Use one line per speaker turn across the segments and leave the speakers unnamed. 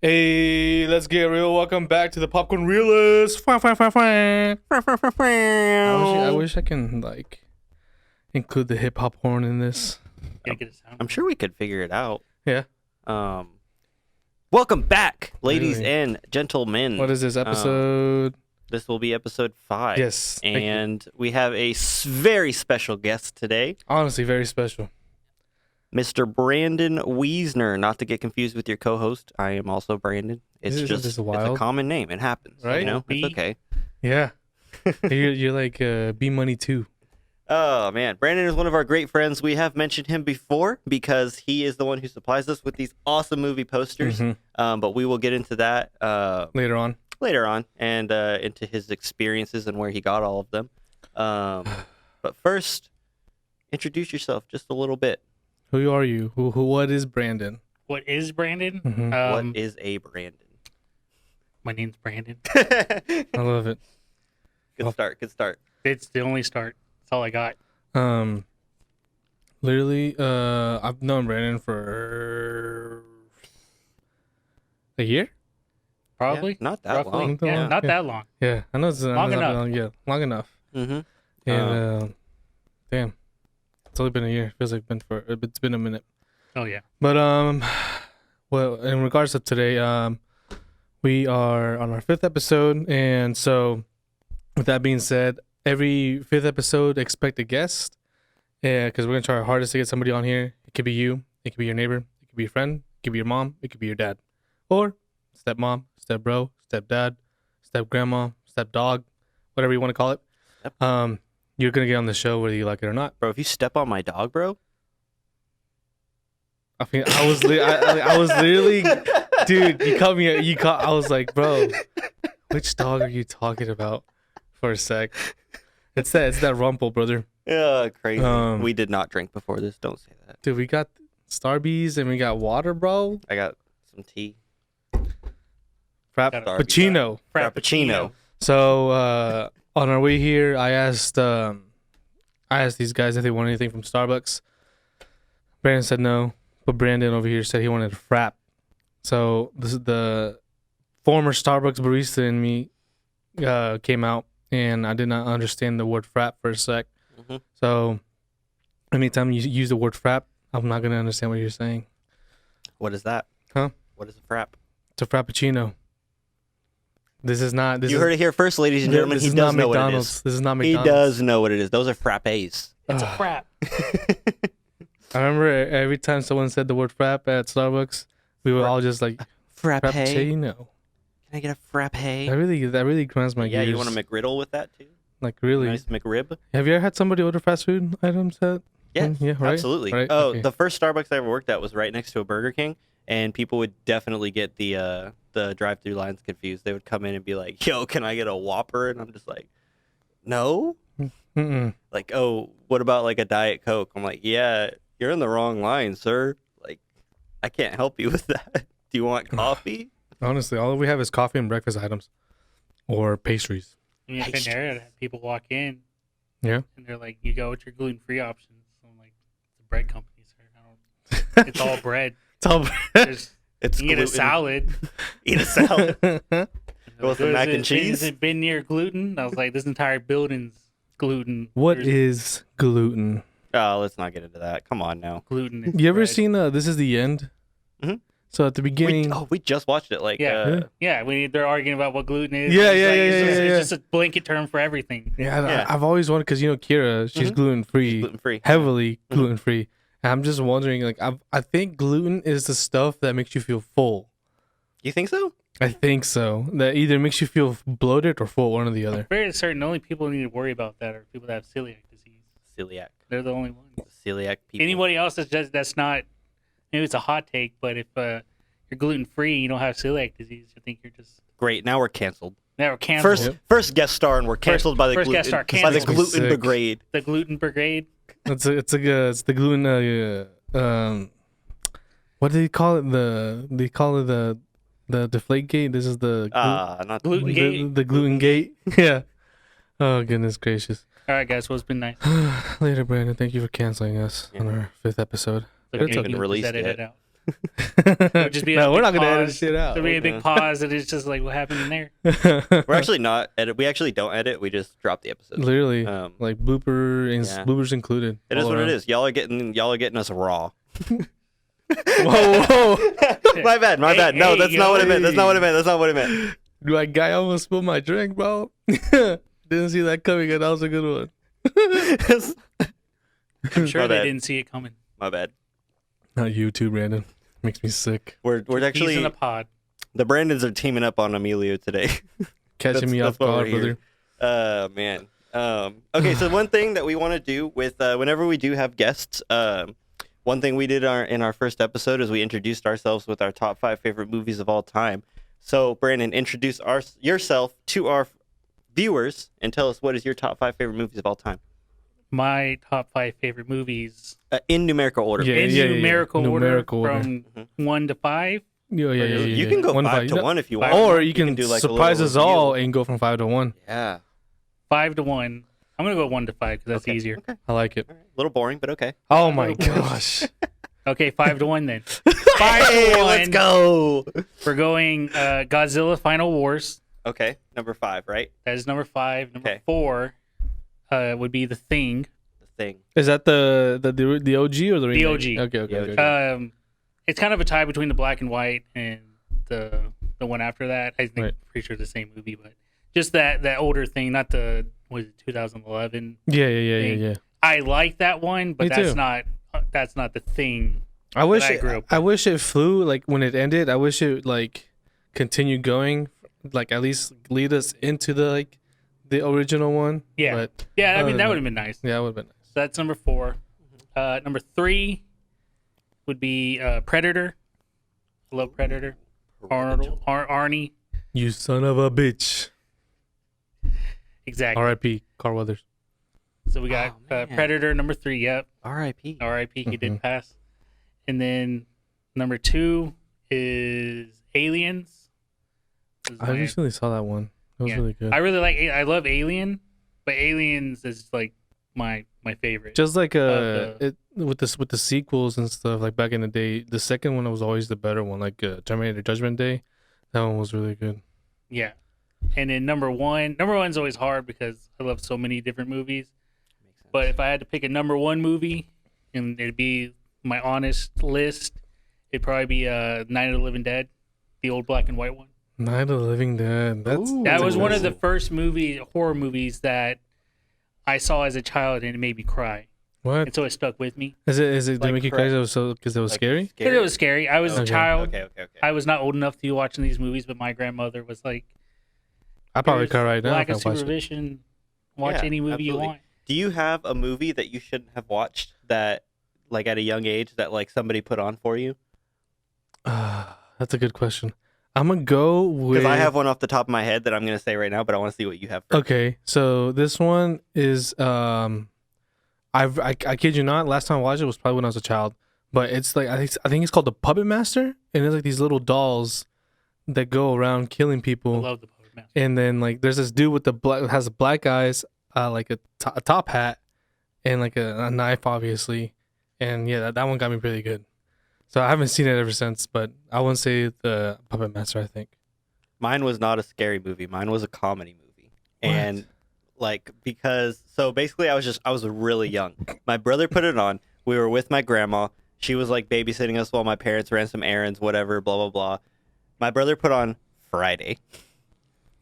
Hey, let's get real. Welcome back to the Popcorn Realist. I wish I can include the hip hop horn in this.
I'm sure we could figure it out.
Yeah.
Welcome back, ladies
Really?
and gentlemen.
What is this episode?
This will be episode 5.
Yes. Thank you.
And we have a very special guest today,
Honestly, very special.
Mr. Brandon Wiesner. Not to get confused with your co-host. I am also Brandon. It's
Isn't
just
this
it's a
wild?
common name. It happens.
Right?
You know, it's okay.
Yeah. you're like B Money too.
Oh, man. Brandon is one of our great friends. We have mentioned him before because he is the one who supplies us with these awesome movie posters.
Mhm.
But we will get into that
Later on.
and into his experiences and where he got all of them. But first, introduce yourself just a little bit.
Who are you? What is Brandon?
What is Brandon?
Mhm.
What is a Brandon?
My name's Brandon.
I love it.
Good start.
It's the only start. That's all I got.
Literally, I've known Brandon for a year.
Probably.
Yeah, not that
roughly.
long.
Yeah,
Yeah.
not that long.
Yeah, I know it's
Long enough.
Yeah, long enough.
Mm-hmm.
And damn, it's only been a year. Feels like it's been a minute.
Oh yeah.
But well, in regards to today, we are on our 5th episode, and so with that being said, every 5th episode expect a guest. Yeah, because we're gonna try our hardest to get somebody on here. It could be you, it could be your neighbor, it could be your friend, it could be your mom, it could be your dad, or stepmom, stepbro, stepdad, stepgrandma, stepdog, whatever you want to call it.
Yep.
You're gonna get on the show whether you like it or not.
Bro, if you step on my dog, bro.
I mean, I was literally, dude. I was like, bro, which dog are you talking about? For a sec, it's that Rumple, brother.
Yeah, crazy.
Um,
We did not drink before this. Don't say that.
Dude, we got Starbies and we got water, bro.
I got some tea.
Frappuccino.
Frappuccino.
So on our way here, I asked these guys if they want anything from Starbucks. Brandon said no, but Brandon over here said he wanted a frap. So this is the former Starbucks barista in me came out, and I did not understand the word frap for a sec.
Mhm.
So anytime you use the word frap, I'm not gonna understand what you're saying.
What is that?
Huh?
What is a frap?
It's a frappuccino. This is not.
You heard it here first, ladies and gentlemen.
This
He
is
does
not
know what it
McDonald's.
is.
This is not
He
McDonald's.
does know what it is. Those are frappes.
It's a
Ugh.
frap.
I remember every time someone said the word frap at Starbucks, we were all just like
Frappe. Can
frappuccino.
I get a frappe?
That really grinds my
Yeah,
gears.
you want a McGriddle with that too?
Like really?
Nice McRib?
Have you ever had somebody order fast food items at?
Yes,
Yeah, right.
absolutely.
Right?
Oh,
Okay.
the first Starbucks I ever worked at was right next to a Burger King, and people would definitely get the drive-through lines confused. They would come in and be like, "Yo, can I get a Whopper?" And I'm just like, "No."
Mm-mm.
Like, "Oh, what about like a Diet Coke?" I'm like, "Yeah, you're in the wrong line, sir. Like, I can't help you with that. Do you want coffee?"
Honestly, all we have is coffee and breakfast items, or pastries.
I mean, it's been there to have people walk in.
Yeah.
And they're like, "You got what's your gluten-free options?" So I'm like, "It's a bread company, sir. I don't. It's all bread.
It's all
There's,
It's
you can get a
gluten.
salad.
Eat a salad.
And they're
Go with
like,
the mac and
Has
cheese?
it been near gluten?" I was like, "This entire building's gluten."
What
There's
is gluten?
Oh, let's not get into that. Come on now.
gluten? Is
You ever
bread.
seen This Is the End?
Mhm.
So at the beginning,
We just watched it. Like,
Yeah. Yeah, they're arguing about what gluten is.
Yeah,
It's
yeah,
like,
yeah,
it's just,
yeah,
It's just a blanket term for everything.
yeah, I've always wondered because Kira, she's
Mhm.
gluten free.
gluten free.
Heavily
Mhm.
gluten free. And I'm just wondering, like, I think gluten is the stuff that makes you feel full.
You think so?
I think so. That either makes you feel bloated or full, one or the other.
I'm very certain the only people who need to worry about that are people that have celiac disease.
Celiac.
They're the only ones.
Celiac people.
Anybody else that's not, maybe it's a hot take, but if you're gluten free and you don't have celiac disease, I think you're just
Great. Now we're canceled.
never canceled.
First,
Yep.
first guest star, and we're canceled by the
first
gluten
guest star
by the
canceled.
gluten
Sick.
brigade.
The gluten brigade.
It's the gluten. What do they call it? They call it the deflate gate. This is the
Not
Gluten gate.
the gluten gate. Yeah. Oh goodness gracious.
All right, guys. Well, it's been nice.
Later, Brandon. Thank you for canceling us on our 5th episode.
So
It's
you
okay.
can
Released
edit
yet.
it out. would just be a
no, we're
big
not gonna edit
pause.
shit out.
There'd be a big
Yeah.
pause, and it's just like, what happened in there?
We're actually not edit. We actually don't edit. We just drop the episode.
literally
Like
bloopers included.
it is
all
what it
around.
is. Y'all are getting us raw.
Whoa, whoa!
My bad.
Hey,
No,
hey,
that's not what I meant. That's not what I meant.
Like guy almost spilled my drink, bro. Didn't see that coming, and that was a good one.
I'm sure
My
they
bad.
didn't see it coming.
My bad.
Not you too, Brandon. Makes me sick.
We're
He's
actually
in a pod.
the Brandons are teaming up on Emilio today.
Catching me off
what
guard,
we're here.
brother.
Man. Okay, so one thing that we want to do with whenever we do have guests, one thing we did in our first episode is we introduced ourselves with our top 5 favorite movies of all time. So, Brandon, introduce yourself to our viewers and tell us what is your top 5 favorite movies of all time
My top 5 favorite movies
in numerical order.
Yeah.
in numerical order
Numerical order.
from 1 to 5.
Yeah.
You can go 5 to 1 if you want.
Or you can
do like a
surprise
little
us all
reveal.
and go from 5 to 1.
Yeah.
5 to 1. I'm gonna go 1 to 5 because that's
Okay.
easier.
Okay.
I like it.
All right. A little boring, but okay.
Oh my
little boring.
gosh.
Okay, 5 to 1 then. 5
Hey,
to 1.
let's go.
We're going Godzilla Final Wars.
Okay, number 5, right?
That is number 5. Number
Okay.
4 would be The Thing.
The Thing.
Is that the OG or the remake?
OG.
Okay.
The OG.
Okay.
It's kind of a tie between the black and white and the one after that. I think
Right.
pretty sure it's the same movie, but just that older thing, not the 2011.
Yeah.
I like that one, but
Me
that's
too.
not the Thing.
I wish
I grew up
I wish it flew like when it ended. I wish it like continued going, like at least lead us into the original one.
Yeah.
But
Yeah, I
Other
mean that
than
would have been nice.
yeah, it would have been nice.
So that's number 4. Number 3 would be Predator. I love Predator. Arnie.
You son of a bitch.
Exactly.
R.I.P. Carl Weathers.
So we got
Oh, man.
Predator number 3. Yep.
R.I.P.
R.I.P. He
Mm-hmm.
did pass. And then number 2 is Aliens. This is
I
my-
recently saw that one. It was
Yeah.
really good.
I love Alien, but Aliens is like my favorite.
Just like
the-
with the sequels and stuff, like back in the day, the second one was always the better one. Like Terminator Judgment Day, that one was really good.
Yeah. And then number one's always hard because I love so many different movies. But if I had to pick a number 1 movie, and it'd be my honest list, it'd probably be Night of the Living Dead, the old black and white one.
Night of the Living Dead. That's
Ooh.
That
Ooh.
was one of the first horror movies that I saw as a child, and it made me cry,
what
and so it stuck with me.
is it? Is it to
Like
make you
cry-
cry? Because it was scary.
Because it was scary. I was a
Okay.
child.
Okay.
I was not old enough to be watching these movies, but my grandmother was like,
I probably
"Here's
cry right now
lack
if I
of
watch it.
supervision. Watch
Yeah,
any movie you
absolutely.
want."
Do you have a movie that you shouldn't have watched that, like at a young age, that like somebody put on for you?
That's a good question. I'm gonna go with.
Because I have one off the top of my head that I'm gonna say right now, but I want to see what you have first.
Okay, so this one is I kid you not. Last time I watched it was probably when I was a child, but it's like I think it's called the Puppet Master, and it's like these little dolls that go around killing
I
people,
love the Puppet Master.
and then like there's this dude with the has black eyes, like a top hat, and like a knife, obviously, and yeah, that one got me pretty good. So I haven't seen it ever since, but I wouldn't say the Puppet Master. I think.
Mine was not a scary movie. Mine was a comedy movie.
What?
And like because so basically I was really young. My brother put it on. We were with my grandma. She was like babysitting us while my parents ran some errands, whatever, blah blah blah. My brother put on Friday.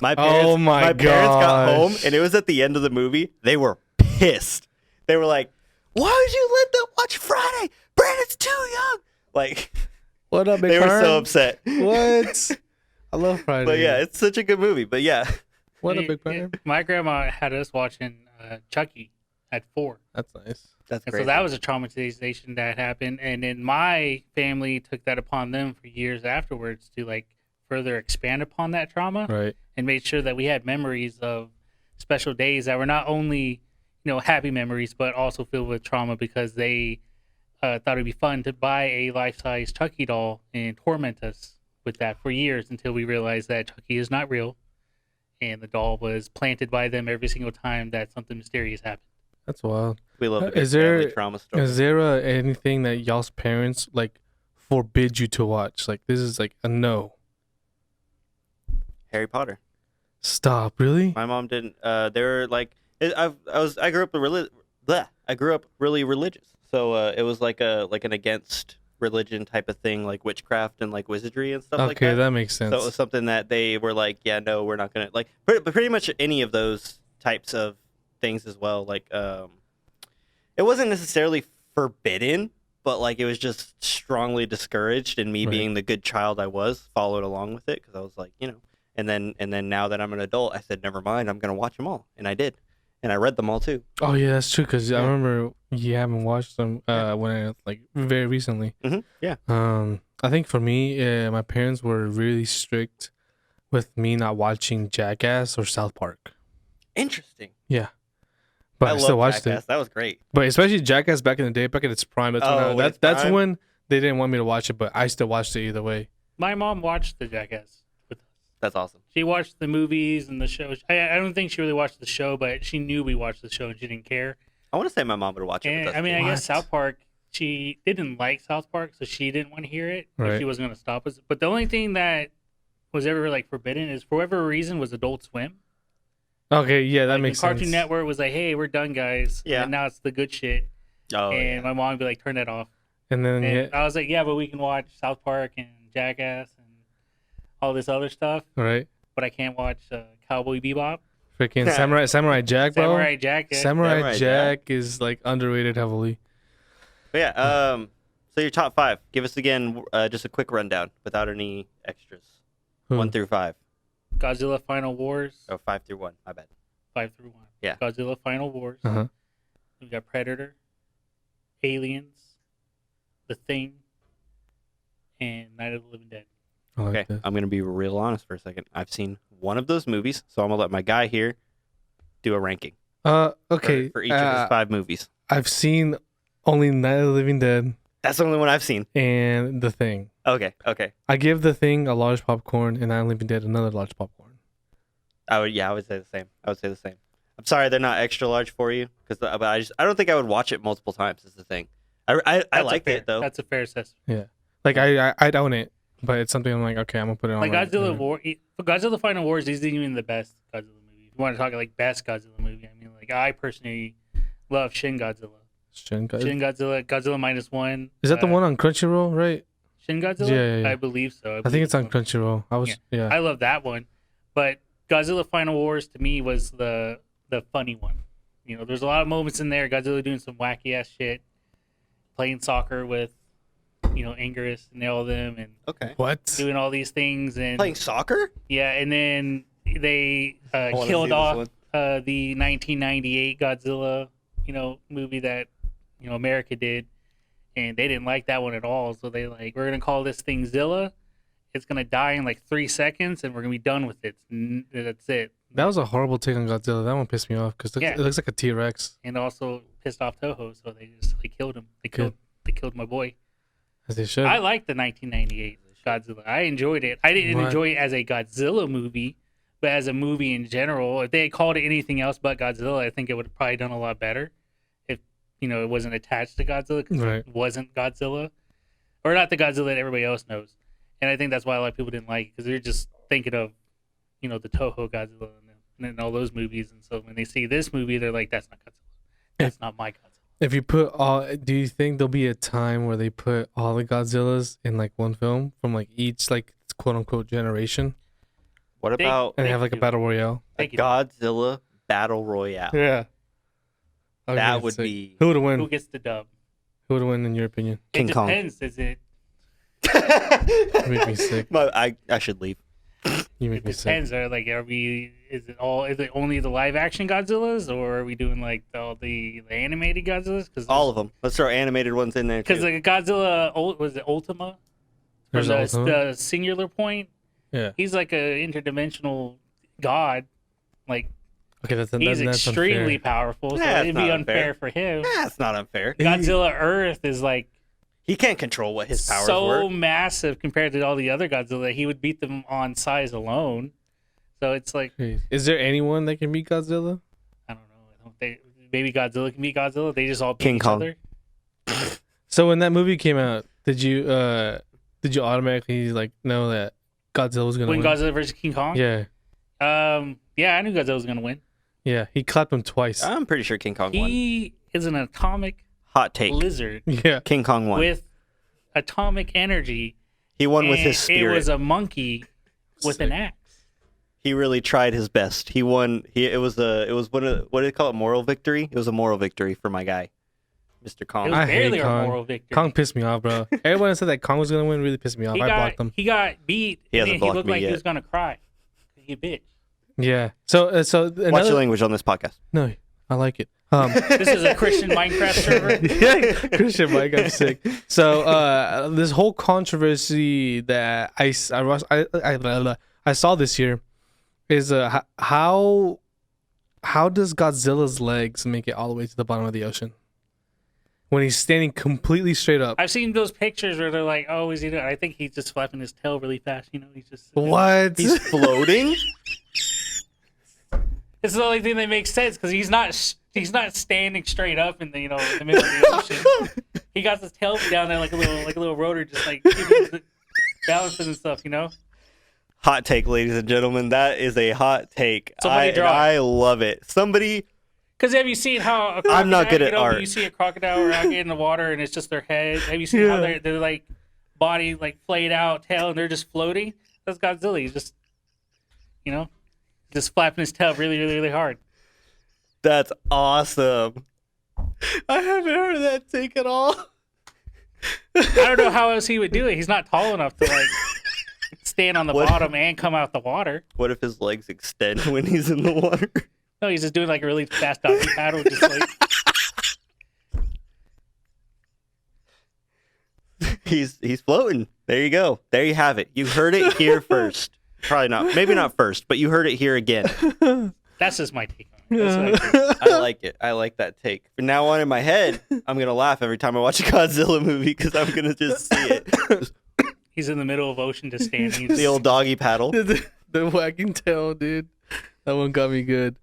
My parents,
my
parents got home
gosh.
and it was at the end of the movie. They were pissed. They were like, "Why would you let them watch Friday? Brandon's too young." Like
What up, big
they were so
Perm?
upset.
What? I love Friday.
But yeah, it's such a good movie. But yeah.
What a
Yeah,
big
yeah.
fan.
My grandma had us watching Chucky at 4.
That's nice.
That's
And
great.
so that was a traumatization that happened. And then my family took that upon them for years afterwards to like further expand upon that trauma
Right.
and made sure that we had memories of special days that were not only, happy memories, but also filled with trauma because they thought it'd be fun to buy a life-size Chucky doll and torment us with that for years until we realized that Chucky is not real. And the doll was planted by them every single time that something mysterious happened.
That's wild.
We love a good
Is there-
family trauma story.
Is there anything that y'all's parents like forbid you to watch? Like this is like a no.
Harry Potter.
Stop. Really?
My mom didn't. They were like, I grew up I grew up really religious, so it was like an against religion type of thing, like witchcraft and like wizardry and stuff like
Okay,
that.
that makes sense.
So it was something that they were like, yeah, no, we're not gonna like. Pretty much any of those types of things as well. Like, it wasn't necessarily forbidden, but like it was just strongly discouraged. And me
Right.
being the good child I was, followed along with it because I was like, you know. And then now that I'm an adult, I said, never mind, I'm gonna watch them all, and I did, and I read them all too.
Oh yeah, that's true. Cause I
Yeah.
remember you haven't watched them when I like very recently.
Yeah.
I think for me, my parents were really strict with me not watching Jackass or South Park.
Interesting.
Yeah, but I,
love
still watched
Jackass.
it.
That was great.
But especially Jackass back in the day, back in its prime. That's
Oh,
when
when it's
that's
prime?
when they didn't want me to watch it, but I still watched it either way.
My mom watched the Jackass with us.
That's awesome.
She watched the movies and the shows. I don't think she really watched the show, but she knew we watched the show and she didn't care.
I want to say my mom would watch it.
And
with us
I mean,
too.
I guess
What?
South Park, she didn't like South Park, so she didn't want to hear it. But
Right.
she wasn't going to stop us. But the only thing that was ever like forbidden is for whatever reason was Adult Swim.
Okay, yeah, that
Like,
makes
when Cartoon
sense.
Network was like, "Hey, we're done, guys."
Yeah.
And now it's the good shit.
Oh,
And
yeah.
my mom would be like, "Turn that off."
And then
And
yeah,
I was like, "Yeah, but we can watch South Park and Jackass and all this other stuff,
right,
but I can't watch Cowboy Bebop."
freaking Samurai Jack, bro.
Samurai Jack. Yeah.
Samurai
Samurai
Jack is like underrated heavily.
But yeah. So your top 5. Give us again just a quick rundown without any extras.
Hmm.
1 through 5.
Godzilla Final Wars.
Oh, 5 through 1. My bad.
5 through 1.
Yeah.
Godzilla Final Wars.
Uh-huh.
We got Predator, Aliens, The Thing, and Night of the Living Dead.
I like
Okay,
that.
I'm gonna be real honest for a second. I've seen one of those movies, so I'm gonna let my guy here do a ranking
Okay.
for each of his 5 movies.
I've seen only Night of the Living Dead
That's the only one I've seen.
and The Thing.
Okay.
I give The Thing a large popcorn and Night of the Living Dead another large popcorn.
I would say the same. I'm sorry they're not extra large for you, but I don't think I would watch it multiple times. Is the thing. I
That's
liked it though.
That's a fair assessment.
Like I'd own it, but it's something I'm like, okay, I'm gonna put it on.
Like
my-
Godzilla Final Wars isn't even the best Godzilla movie. If you want to talk like best Godzilla movie, I mean, like I personally love Shin Godzilla.
Shin
Shin Godzilla, Godzilla -1.
Is that the one on Crunchyroll, right?
Shin Godzilla?
Yeah.
I believe so.
I think it's on Crunchyroll.
I love that one, but Godzilla Final Wars to me was the funny one. You know, there's a lot of moments in there. Godzilla doing some wacky ass shit, playing soccer with, Anguirus and all of them, and
Okay.
What?
doing all these things, and
Playing soccer?
yeah, and then they
wanna see
killed
this
off
one.
the 1998 Godzilla, movie that America did, and they didn't like that one at all. So they like, we're gonna call this thing Zilla. It's gonna die in like 3 seconds, and we're gonna be done with it. That's it.
That was a horrible take on Godzilla. That one pissed me off because
Yeah.
it looks like a T-Rex.
And also pissed off Toho, so they just killed him. They killed my boy.
As they should.
I liked the 1998 Godzilla. I enjoyed it. I didn't
What?
enjoy it as a Godzilla movie, but as a movie in general. If they had called it anything else but Godzilla, I think it would have probably done a lot better. If it wasn't attached to Godzilla, because
Right.
it wasn't Godzilla, or not the Godzilla that everybody else knows. And I think that's why a lot of people didn't like it, because they're just thinking of the Toho Godzilla and all those movies. And so when they see this movie, they're like, "That's not Godzilla. That's not my Godzilla."
If you put do you think there'll be a time where they put all the Godzillas in like one film from like each like quote unquote generation
What
They-
about
and
Thank
have like a
you.
battle royale?
a
Thank you.
Godzilla battle royale?
Yeah.
That would be.
Who would
Who
win?
gets the dub?
Who would win in your opinion?
King
it
Kong.
depends. Is it?
make me sick.
I should leave.
You make
It
me sick.
depends. Are we? Is it only the live action Godzillas, or are we doing like all the animated Godzillas? Because
All of them. Let's throw animated ones in there too.
Because like Godzilla, was it Ultima? Or
There's
the,
Ultima.
the singular point.
Yeah.
He's like a interdimensional god. Like
Okay, that's
he's
that's
extremely
unfair.
powerful. So
Yeah, it's
it'd be
not
unfair
unfair.
for him.
That's not unfair.
Godzilla Earth is like
He can't control what his powers
so
were.
massive compared to all the other Godzilla. He would beat them on size alone. So it's like,
Jeez. Is there anyone that can beat Godzilla?
I don't know. Maybe Godzilla can beat Godzilla. They just all beat
King
each
Kong.
other.
So when that movie came out, Did you automatically like know that Godzilla was gonna
When
win?
Godzilla versus King Kong.
Yeah,
Yeah, I knew Godzilla was gonna win.
yeah. He clapped him twice.
I'm pretty sure King Kong won.
He is an atomic
Hot take.
lizard
Yeah,
King Kong won.
with atomic energy.
He won with
and
his spirit.
It was a monkey with an axe.
He really tried his best. He won. It was what do they call it? Moral victory. It was a moral victory for my guy, Mr. Kong.
It was
I hate
barely a
Kong.
moral victory.
Kong pissed me off, bro. Everyone that said that Kong was gonna win really pissed me off. I blocked him.
He got beat.
He
and
hasn't
then he
blocked
looked
me
like
yet.
he was gonna cry. He a bitch.
Yeah. So
Watch
another,
your language on this podcast.
no, I like it.
This is a Christian Minecraft server.
Yeah, Christian Mike, I'm sick. So this whole controversy that I saw this year is how does Godzilla's legs make it all the way to the bottom of the ocean when he's standing completely straight up?
I've seen those pictures where they're like, "Oh, is he doing?" I think he's just flapping his tail really fast. You know, he's just
What?
He's floating.
It's the only thing that makes sense because he's not standing straight up in the in the middle of the ocean. He got his tail down there like a little rotor, just like balancing and stuff. You know.
Hot take, ladies and gentlemen. That is a hot take.
Somebody draw it.
I love it. Somebody.
Because have you seen how a crocodile,
I'm not good at
when
art.
You see a crocodile or alligator in the water and it's just their head. Have you seen how they're like body like flayed out, tail, and they're just floating? That's Godzilla. He's just just flapping his tail really, really, really hard.
That's awesome.
I haven't heard of that take at all.
I don't know how else he would do it. He's not tall enough to like stand on the
What?
bottom and come out the water.
What if his legs extend when he's in the water?
No, he's just doing like a really fast doggy paddle, just like
He's floating. There you go. There you have it. You heard it here first. Probably not. Maybe not first, but you heard it here again.
that's just my take on it. That's what I think.
I like it. I like that take. From now on in my head, I'm going to laugh every time I watch a Godzilla movie because I'm going to just see it.
He's in the middle of ocean just standing.
The old doggy paddle.
the wagging tail, dude. That one got me good.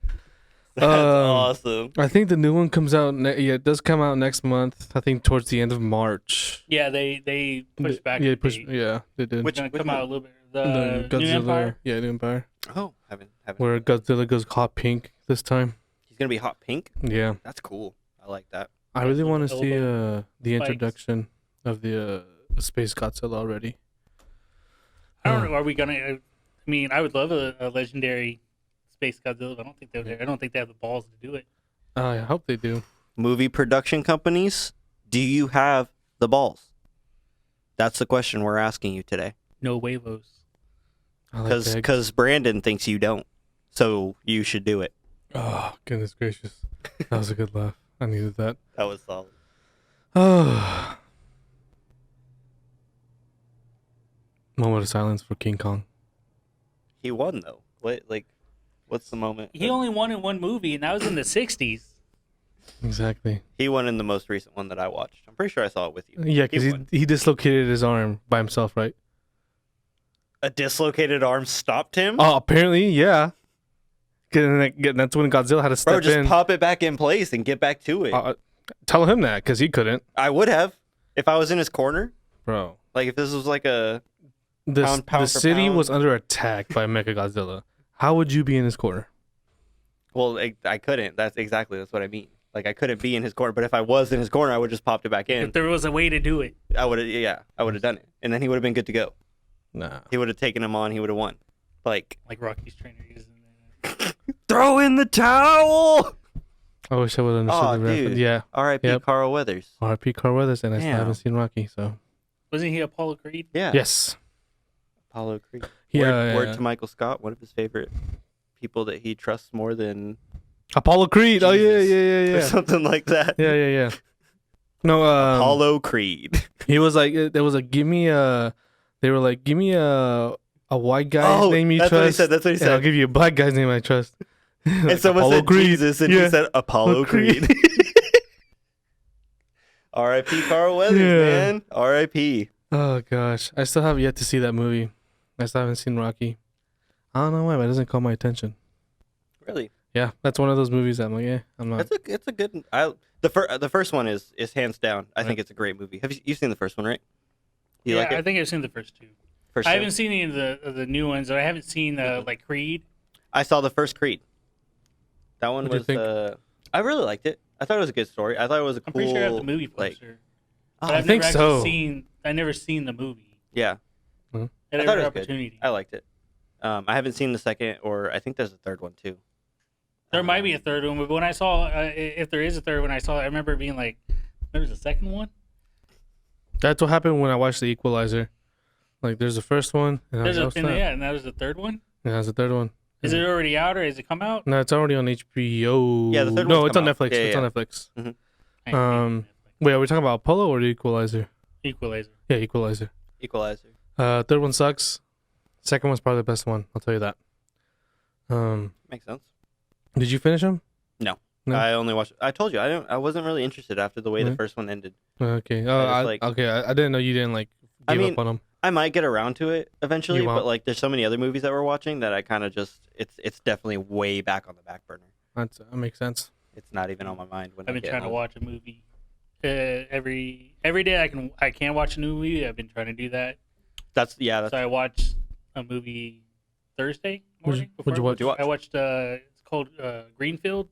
That's awesome.
I think the new one comes out. It does come out next month. I think towards the end of March.
Yeah, they pushed back.
Yeah,
the
push.
date.
Yeah, they did.
It's gonna come out a little bit. The
The
New Empire.
Yeah, New Empire.
Oh, haven't.
Where Godzilla goes hot pink this time.
He's going to be hot pink?
Yeah,
That's cool. I like that.
I really want to
Elbow
see the
spikes.
introduction of the space Godzilla already.
I don't know. Are we gonna? I mean, I would love a legendary space Godzilla. But I don't think I don't think they have the balls to do it.
I hope they do.
Movie production companies, do you have the balls? That's the question we're asking you today.
No huevos.
I like the eggs.
Because Brandon thinks you don't. So you should do it.
Oh, goodness gracious. That was a good laugh. I needed that.
That was solid.
Oh. Moment of silence for King Kong.
He won, though. What's the moment?
He only won in one movie, and that was in the '60s.
Exactly.
He won in the most recent one that I watched. I'm pretty sure I saw it with you.
Yeah, because
won.
he dislocated his arm by himself, right?
A dislocated arm stopped him?
Oh, apparently, yeah. That's when Godzilla had to step
Bro, just
in.
pop it back in place and get back to it.
Tell him that, because he couldn't.
I would have. If I was in his corner.
Bro.
Like, if this was like a...
The
pound for
city
pound.
was under attack by Mechagodzilla. How would you be in his corner?
Well, I couldn't. That's what I mean. Like, I couldn't be in his corner. But if I was in his corner, I would just popped it back in.
If there was a way to do it,
I would have done it. And then he would have been good to go.
Nah.
He would have taken him on. He would have won. Like
Rocky's trainer using
throw in the towel!
I wish I would have understood
Oh,
the reference.
dude.
Yeah.
R.I.P.
Yep.
Carl Weathers.
R.I.P. Carl Weathers, and I still
Damn.
haven't seen Rocky, so.
Wasn't he Apollo Creed?
Yeah.
Yes.
Apollo Creed.
Yeah.
Word to Michael Scott, one of his favorite people that he trusts more than...
Apollo Creed. Oh, yeah,
Jesus.
yeah.
Or something like that.
Yeah. No,
Apollo Creed.
he was like, there was a, give me a white guy's name you
that's
trust.
what he said. That's what he
and I'll
said.
give you a black guy's name I trust.
And
Like,
someone
Apollo
said
Creed.
Jesus, and
Yeah.
he said Apollo Creed. R.I.P. Carl Weathers,
Yeah.
man. R.I.P.
Oh gosh, I still have yet to see that movie. I still haven't seen Rocky. I don't know why, but it doesn't call my attention.
Really?
Yeah, that's one of those movies that I'm like, I'm not.
It's a good. The first one is hands down. I think it's a great movie. Have you've seen the first one, right? Do you like
I
it?
think I've seen the first two.
First
I
two?
haven't seen any of the new ones. I haven't seen like Creed.
I saw the first Creed. That one
What'd you
was.
think?
I really liked it. I thought it was a good story. I thought it was a cool.
I'm pretty sure I have the movie
like.
poster,
Oh,
but I've
think
never actually
so.
seen. I never seen the movie.
yeah,
I
I
never
thought
had
it was
opportunity.
good. I liked it. I haven't seen the second, or I think there's a third one too.
There might be a third one, but when I saw, if there is a third one, I remember being like, "There's a second one."
That's what happened when I watched The Equalizer. Like, there's the first one, and I was
There's
like,
a,
oh, snap.
yeah, and that was the third one.
And there's the third one.
Is it already out or has it come out?
No, it's already on HBO.
Yeah, the third
No,
one's
it's on
come out.
Netflix.
Yeah,
It's
yeah.
on Netflix.
I ain't paying
Wait, are we talking about Apollo or The Equalizer?
Equalizer.
Yeah, Equalizer.
Equalizer.
Third one sucks. Second one's probably the best one. I'll tell you that.
Makes sense.
Did you finish them? No.
I only watched. I told you I wasn't really interested after the way the
Really?
first one ended.
Okay.
just,
I didn't know you didn't like
I
give
mean,
up on them.
I might get around to it eventually,
You won't.
but like there's so many other movies that we're watching that I kind of just it's definitely way back on the back burner.
That makes sense.
It's not even on my mind when
I've
I
been
get
trying to
home.
watch a movie. Every day I can watch a new movie. I've been trying to do that.
That's
So I watched a movie Thursday morning.
What'd you watch?
What'd you watch?
I watched. It's called Greenfield.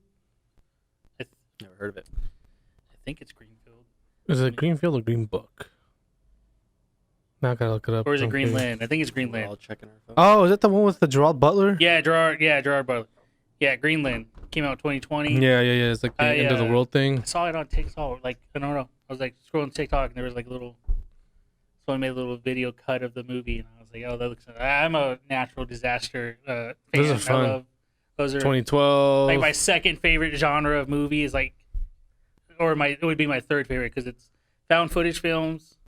Never heard of it.
I think it's Greenfield,
Is it Greenfield or Green Book? Now I gotta look it up.
or is it
Okay.
Greenland? I think it's
We're
Greenland.
all checking our phones.
Oh, is that the one with the Gerard Butler?
Yeah, Gerard Butler. Yeah, Greenland came out 2020.
Yeah. It's like the
I,
end of the world thing.
I saw it on TikTok. Like, I don't know. I was like scrolling TikTok and there was like a little. Someone made a little video cut of the movie and I was like, oh, that looks. I'm a natural disaster fan.
Those are fun.
I love, those are
2012.
like my second favorite genre of movie is like, or it would be my third favorite because it's found footage films,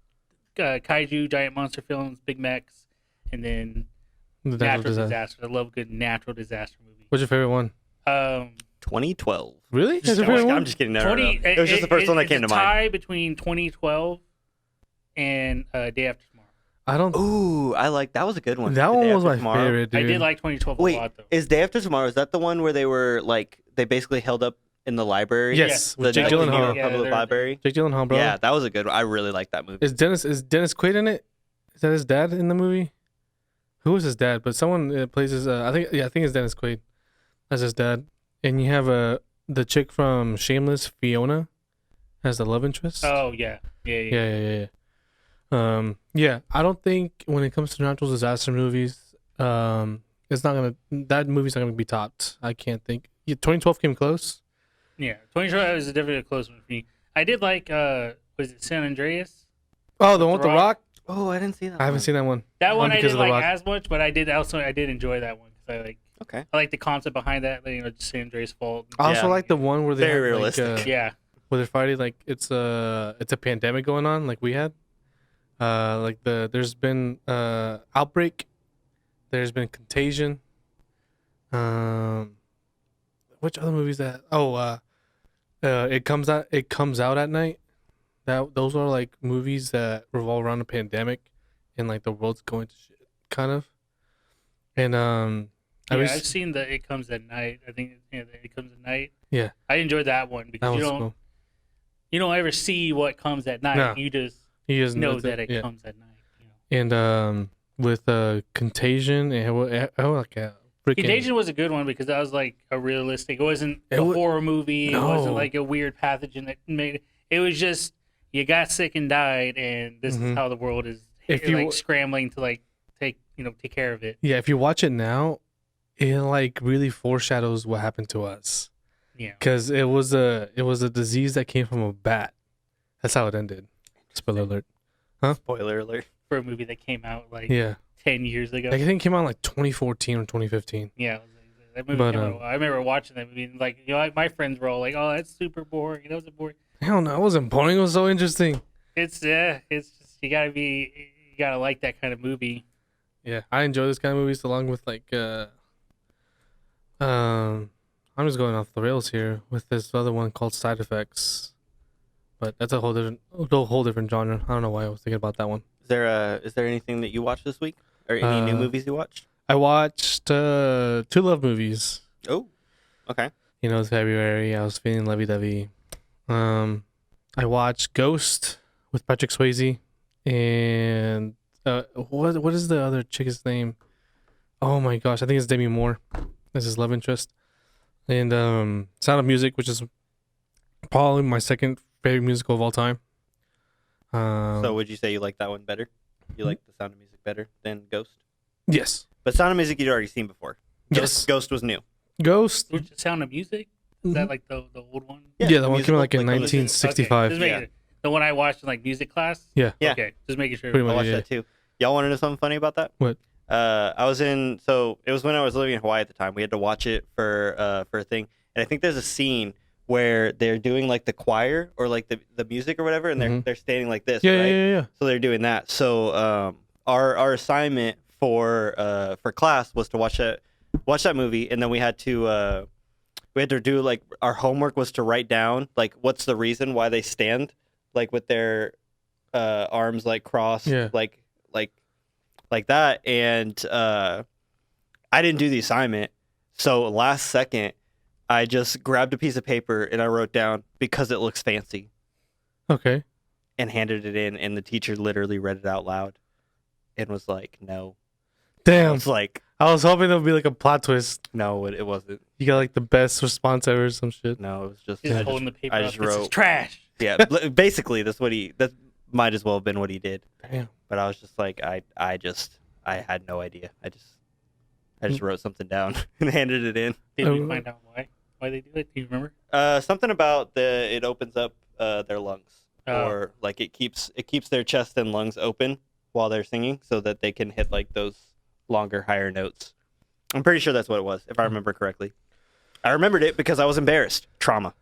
kaiju, giant monster films, big mechs, and then
The
natural disaster. I love a good natural disaster movie.
What's your favorite one?
2012.
Really?
Just-
That's your favorite one?
I'm just kidding. No,
20.
It was just the first one that came to
It's a
mind.
tie between 2012 and Day After Tomorrow.
I don't.
Ooh, I like that was a good one.
That
The
one
Day
was
After
my
Tomorrow.
favorite, dude.
I did like 2012
Wait,
a lot though.
is Day After Tomorrow? Is that the one where they were like they basically held up in the library?
Yes,
the
with Jake
Dominican
Gyllenhaal.
Yeah,
Public
they're-
Library.
Jake Gyllenhaal, bro.
Yeah, that was a good one. I really like that movie.
Is Dennis Quaid in it? Is that his dad in the movie? Who was his dad? But someone plays his. I think it's Dennis Quaid as his dad. And you have the chick from Shameless, Fiona, as the love interest.
Oh yeah.
Yeah. Yeah. I don't think when it comes to natural disaster movies, it's not gonna. That movie's not gonna be topped. I can't think. 2012 came close.
Yeah, 2012 was definitely a close one for me. I did like was it San Andreas?
Oh, the one with The Rock.
Oh, I didn't see that.
I haven't seen that one.
That one I
because
didn't
of The
like
Rock.
as much, but I did enjoy that one because
Okay.
I like the concept behind that. You know, just San Andreas fault.
I also
Yeah.
like the one where they
Very
have, like,
realistic.
Yeah,
where they're fighting like it's a pandemic going on like we had. There's been outbreak, there's been contagion. Which other movies that? It comes out at night. Those are like movies that revolve around a pandemic, and like the world's going to shit, kind of. And
I've seen the It Comes at Night. I think It Comes at Night.
Yeah.
I enjoyed that one
that
because
was cool.
you don't ever see what comes at night.
No.
You just
He just
know
knows
that it
yeah.
comes at night. You know.
And with contagion and like a freaking
Contagion was a good one because that was like a realistic. It wasn't
It
a
wa-
horror movie. It wasn't
No.
like a weird pathogen that made it. It was just you got sick and died, and this
Mhm.
is how the world is
If you-
like scrambling to like take care of it.
Yeah, if you watch it now, it like really foreshadows what happened to us.
Yeah.
Because it was a disease that came from a bat. That's how it ended. Spoiler alert.
Spoiler alert.
For a movie that came out like
Yeah,
10 years ago.
like, I think it came out in, like 2014 or 2015.
Yeah. That movie
But,
came out. I remember watching that movie. And like my friends were all like, "Oh, that's super boring." That was boring.
Hell no, it wasn't boring. It was so interesting.
It's just you gotta like that kind of movie.
Yeah, I enjoy this kind of movies along with like I'm just going off the rails here with this other one called Side Effects, but that's a whole different genre. I don't know why I was thinking about that one.
Is there anything that you watched this week or any new movies you watched?
I watched two love movies.
Oh, okay.
You know, it's February. I was feeling lovey-dovey. I watched Ghost with Patrick Swayze and what is the other chick's name? Oh my gosh, I think it's Demi Moore. That's his love interest. And Sound of Music, which is probably my second favorite musical of all time.
So would you say you like that one better? You like The Sound of Music better than Ghost?
Yes.
But Sound of Music you'd already seen before.
Yes.
Ghost was new.
Ghost.
Which is Sound of Music? Is that like the old one?
Yeah, the one came
musical,
out like in
like,
1965.
Okay, just making the one I watched in like music class.
Yeah.
Yeah.
Okay, just making sure.
Pretty
I
much.
watched
Yeah.
that too. Y'all want to know something funny about that?
What?
I was in. So it was when I was living in Hawaii at the time. We had to watch it for a thing, and I think there's a scene where they're doing like the choir or like the music or whatever, and they're standing like this,
Yeah,
right?
yeah.
So they're doing that. So our assignment for class was to watch that movie, and then we had to do like our homework was to write down like what's the reason why they stand like with their arms like crossed,
Yeah.
like that. And I didn't do the assignment, so last second I just grabbed a piece of paper and I wrote down because it looks fancy
Okay.
and handed it in, and the teacher literally read it out loud and was like, "No." I
Damn.
was like,
I was hoping there would be like a plot twist.
"No, it wasn't.
You got like the best response ever or some shit.
No, it was just."
Just
I
holding
just,
the paper
I
up.
just
This is
wrote.
trash.
Yeah, basically that might as well have been what he did.
Damn.
But I was just like, I had no idea. I just wrote something down and handed it in.
Did we
Oh.
find out why they do it? Do you remember?
Something about it opens up their lungs,
Oh.
or like it keeps their chest and lungs open while they're singing, so that they can hit like those longer, higher notes. I'm pretty sure that's what it was, if I remember correctly. I remembered it because I was embarrassed. Trauma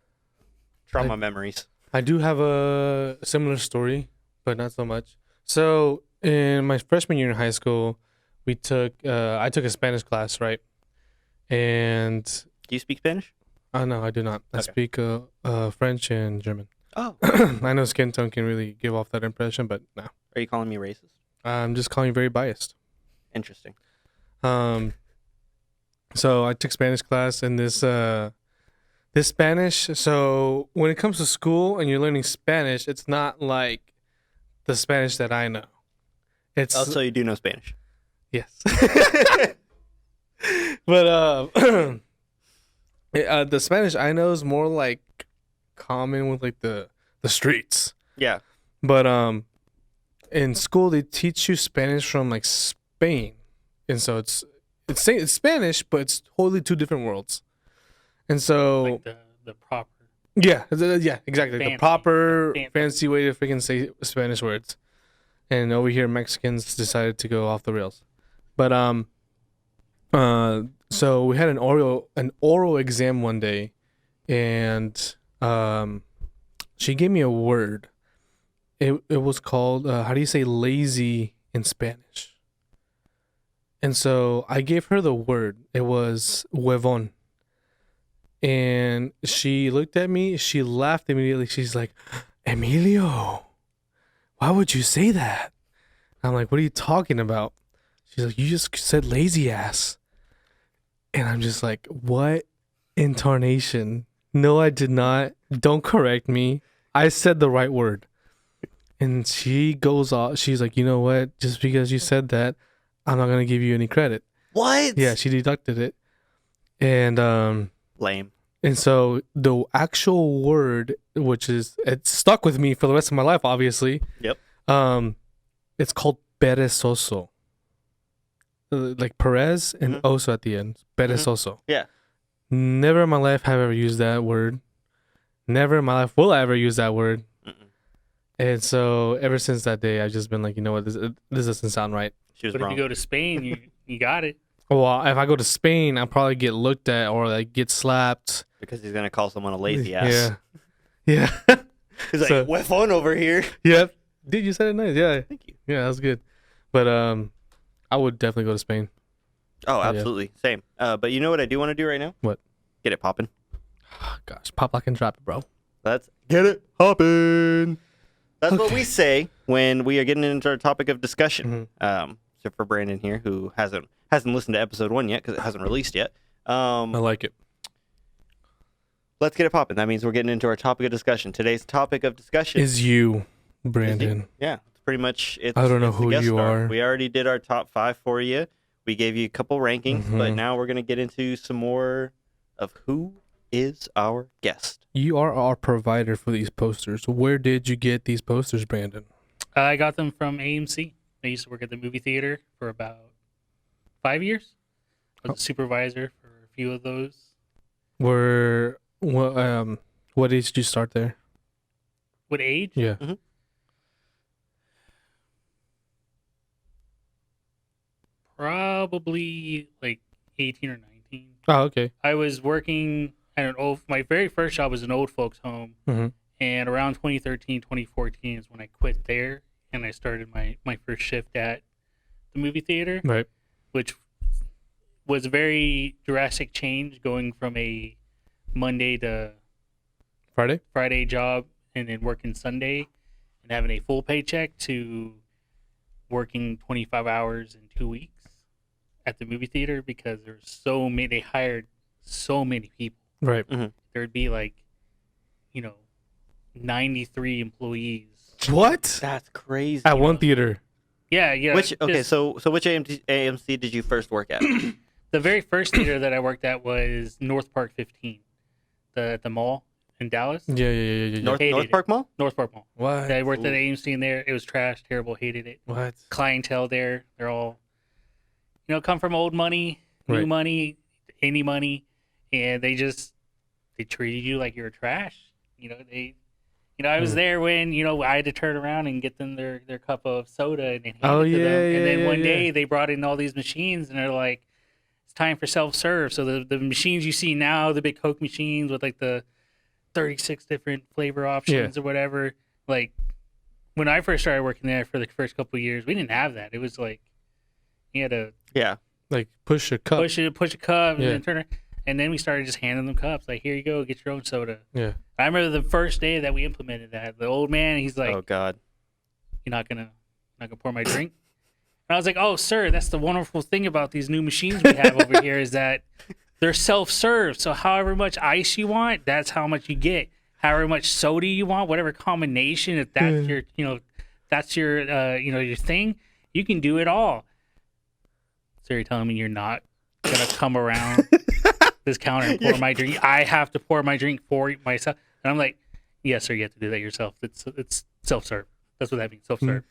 memories.
I do have a similar story, but not so much. So in my freshman year in high school, I took a Spanish class, right? And
Do you speak Spanish?
no, I do not. I
Okay.
speak French and German.
Oh,
I know skin tone can really give off that impression, but no.
are you calling me racist?
I'm just calling you very biased.
Interesting.
So I took Spanish class, and this Spanish. So when it comes to school and you're learning Spanish, it's not like the Spanish that I know. It's
Also, you do know Spanish.
yes, but the Spanish I know is more like common with like the streets.
Yeah.
But in school they teach you Spanish from like Spain, and so it's Spanish, but it's totally two different worlds. And so
Like the proper.
yeah, exactly, the
Fancy.
proper
Fancy.
fancy way to freaking say Spanish words. And over here Mexicans decided to go off the rails. But so we had an oral exam one day, and she gave me a word. It was called how do you say lazy in Spanish? And so I gave her the word. It was huevón. And she looked at me, she laughed immediately. She's like, "Emilio, why would you say that?" I'm like, "What are you talking about?" She's like, "You just said lazy ass." And I'm just like, "What intonation?" No, I did not. Don't correct me. I said the right word. And she goes off. She's like, "You know what? Just because you said that, I'm not going to give you any credit."
What?
Yeah, she deducted it. And
Lame.
and so the actual word, which is it stuck with me for the rest of my life, obviously.
Yep.
It's called perezoso. Like Perez and oso at the end. Perezoso.
Yeah.
Never in my life have I ever used that word. Never in my life will I ever use that word.
Mm-mm.
And so ever since that day, I've just been like, you know what, this doesn't sound right.
She was
But if
wrong.
you go to Spain, you got it.
Well, if I go to Spain, I'll probably get looked at or like get slapped.
Because he's gonna call someone a lazy ass.
Yeah. Yeah.
He's like,
So-
"What phone over here?"
Yep. Dude, you said it nice. Yeah.
Thank you.
Yeah, that was good. But I would definitely go to Spain.
Oh,
yeah.
absolutely. Same. But you know what I do want to do right now?
What?
Get it poppin'.
Gosh, pop lock and drop it, bro.
Let's get it poppin'. That's what
Okay.
we say when we are getting into our topic of discussion. Except for Brandon here, who hasn't listened to episode 1 yet because it hasn't released yet.
I like it.
Let's get it poppin'. That means we're getting into our topic of discussion. Today's topic of discussion
Is you,
is
Brandon.
Yeah, it's pretty much it's.
I don't know
it's the
who
guest
you
star.
are.
We already did our top 5 for you. We gave you a couple rankings, but
Mhm.
now we're gonna get into some more of who is our guest.
You are our provider for these posters. Where did you get these posters, Brandon?
I got them from AMC. I used to work at the movie theater for about 5 years. I was a supervisor for a few of those.
What age did you start there?
What age?
Yeah.
Probably like 18 or 19.
Oh, okay.
I was working at my very first job was an old folks home.
Mm-hmm.
And around 2013, 2014 is when I quit there and I started my first shift at the movie theater,
Right.
which was a very drastic change going from a Monday to
Friday?
job and then working Sunday and having a full paycheck to working 25 hours in 2 weeks at the movie theater because there's so many, they hired so many people.
Right.
There'd be like, 93 employees.
What?
That's crazy.
At one theater.
Yeah.
Which which AMC did you first work at?
The very first theater that I worked at was North Park 15, the mall in Dallas.
Yeah.
North
Hated
Park Mall?
North Park Mall.
What?
I worked at AMC in there. It was trash, terrible, hated it.
What?
Clientele there, they're all, come from old money, new
Right.
money, any money, and they treated you like you were trash. I was there when I had to turn around and get them their cup of soda and hand
Oh,
it to
yeah,
them. And then
yeah,
one
yeah.
day they brought in all these machines and they're like, it's time for self-serve. So the machines you see now, the big Coke machines with like the 36 different flavor options or whatever. Like when I first started working there for the first couple of years, we didn't have that. It was like you had to
Yeah.
Like push a cup.
push a cup and
Yeah.
then turn it. And then we started just handing them cups. Like, here you go, get your own soda.
Yeah.
I remember the first day that we implemented that. The old man, he's like,
Oh God.
"You're not gonna pour my drink." And I was like, "Oh, sir, that's the wonderful thing about these new machines we have over here is that they're self-serve. So however much ice you want, that's how much you get. However much soda you want, whatever combination, if that's your thing, you can do it all." So you're telling me you're not gonna come around this counter and pour my drink? I have to pour my drink for myself. And I'm like, yes, sir, you have to do that yourself. It's self-serve. That's what that means, self-serve.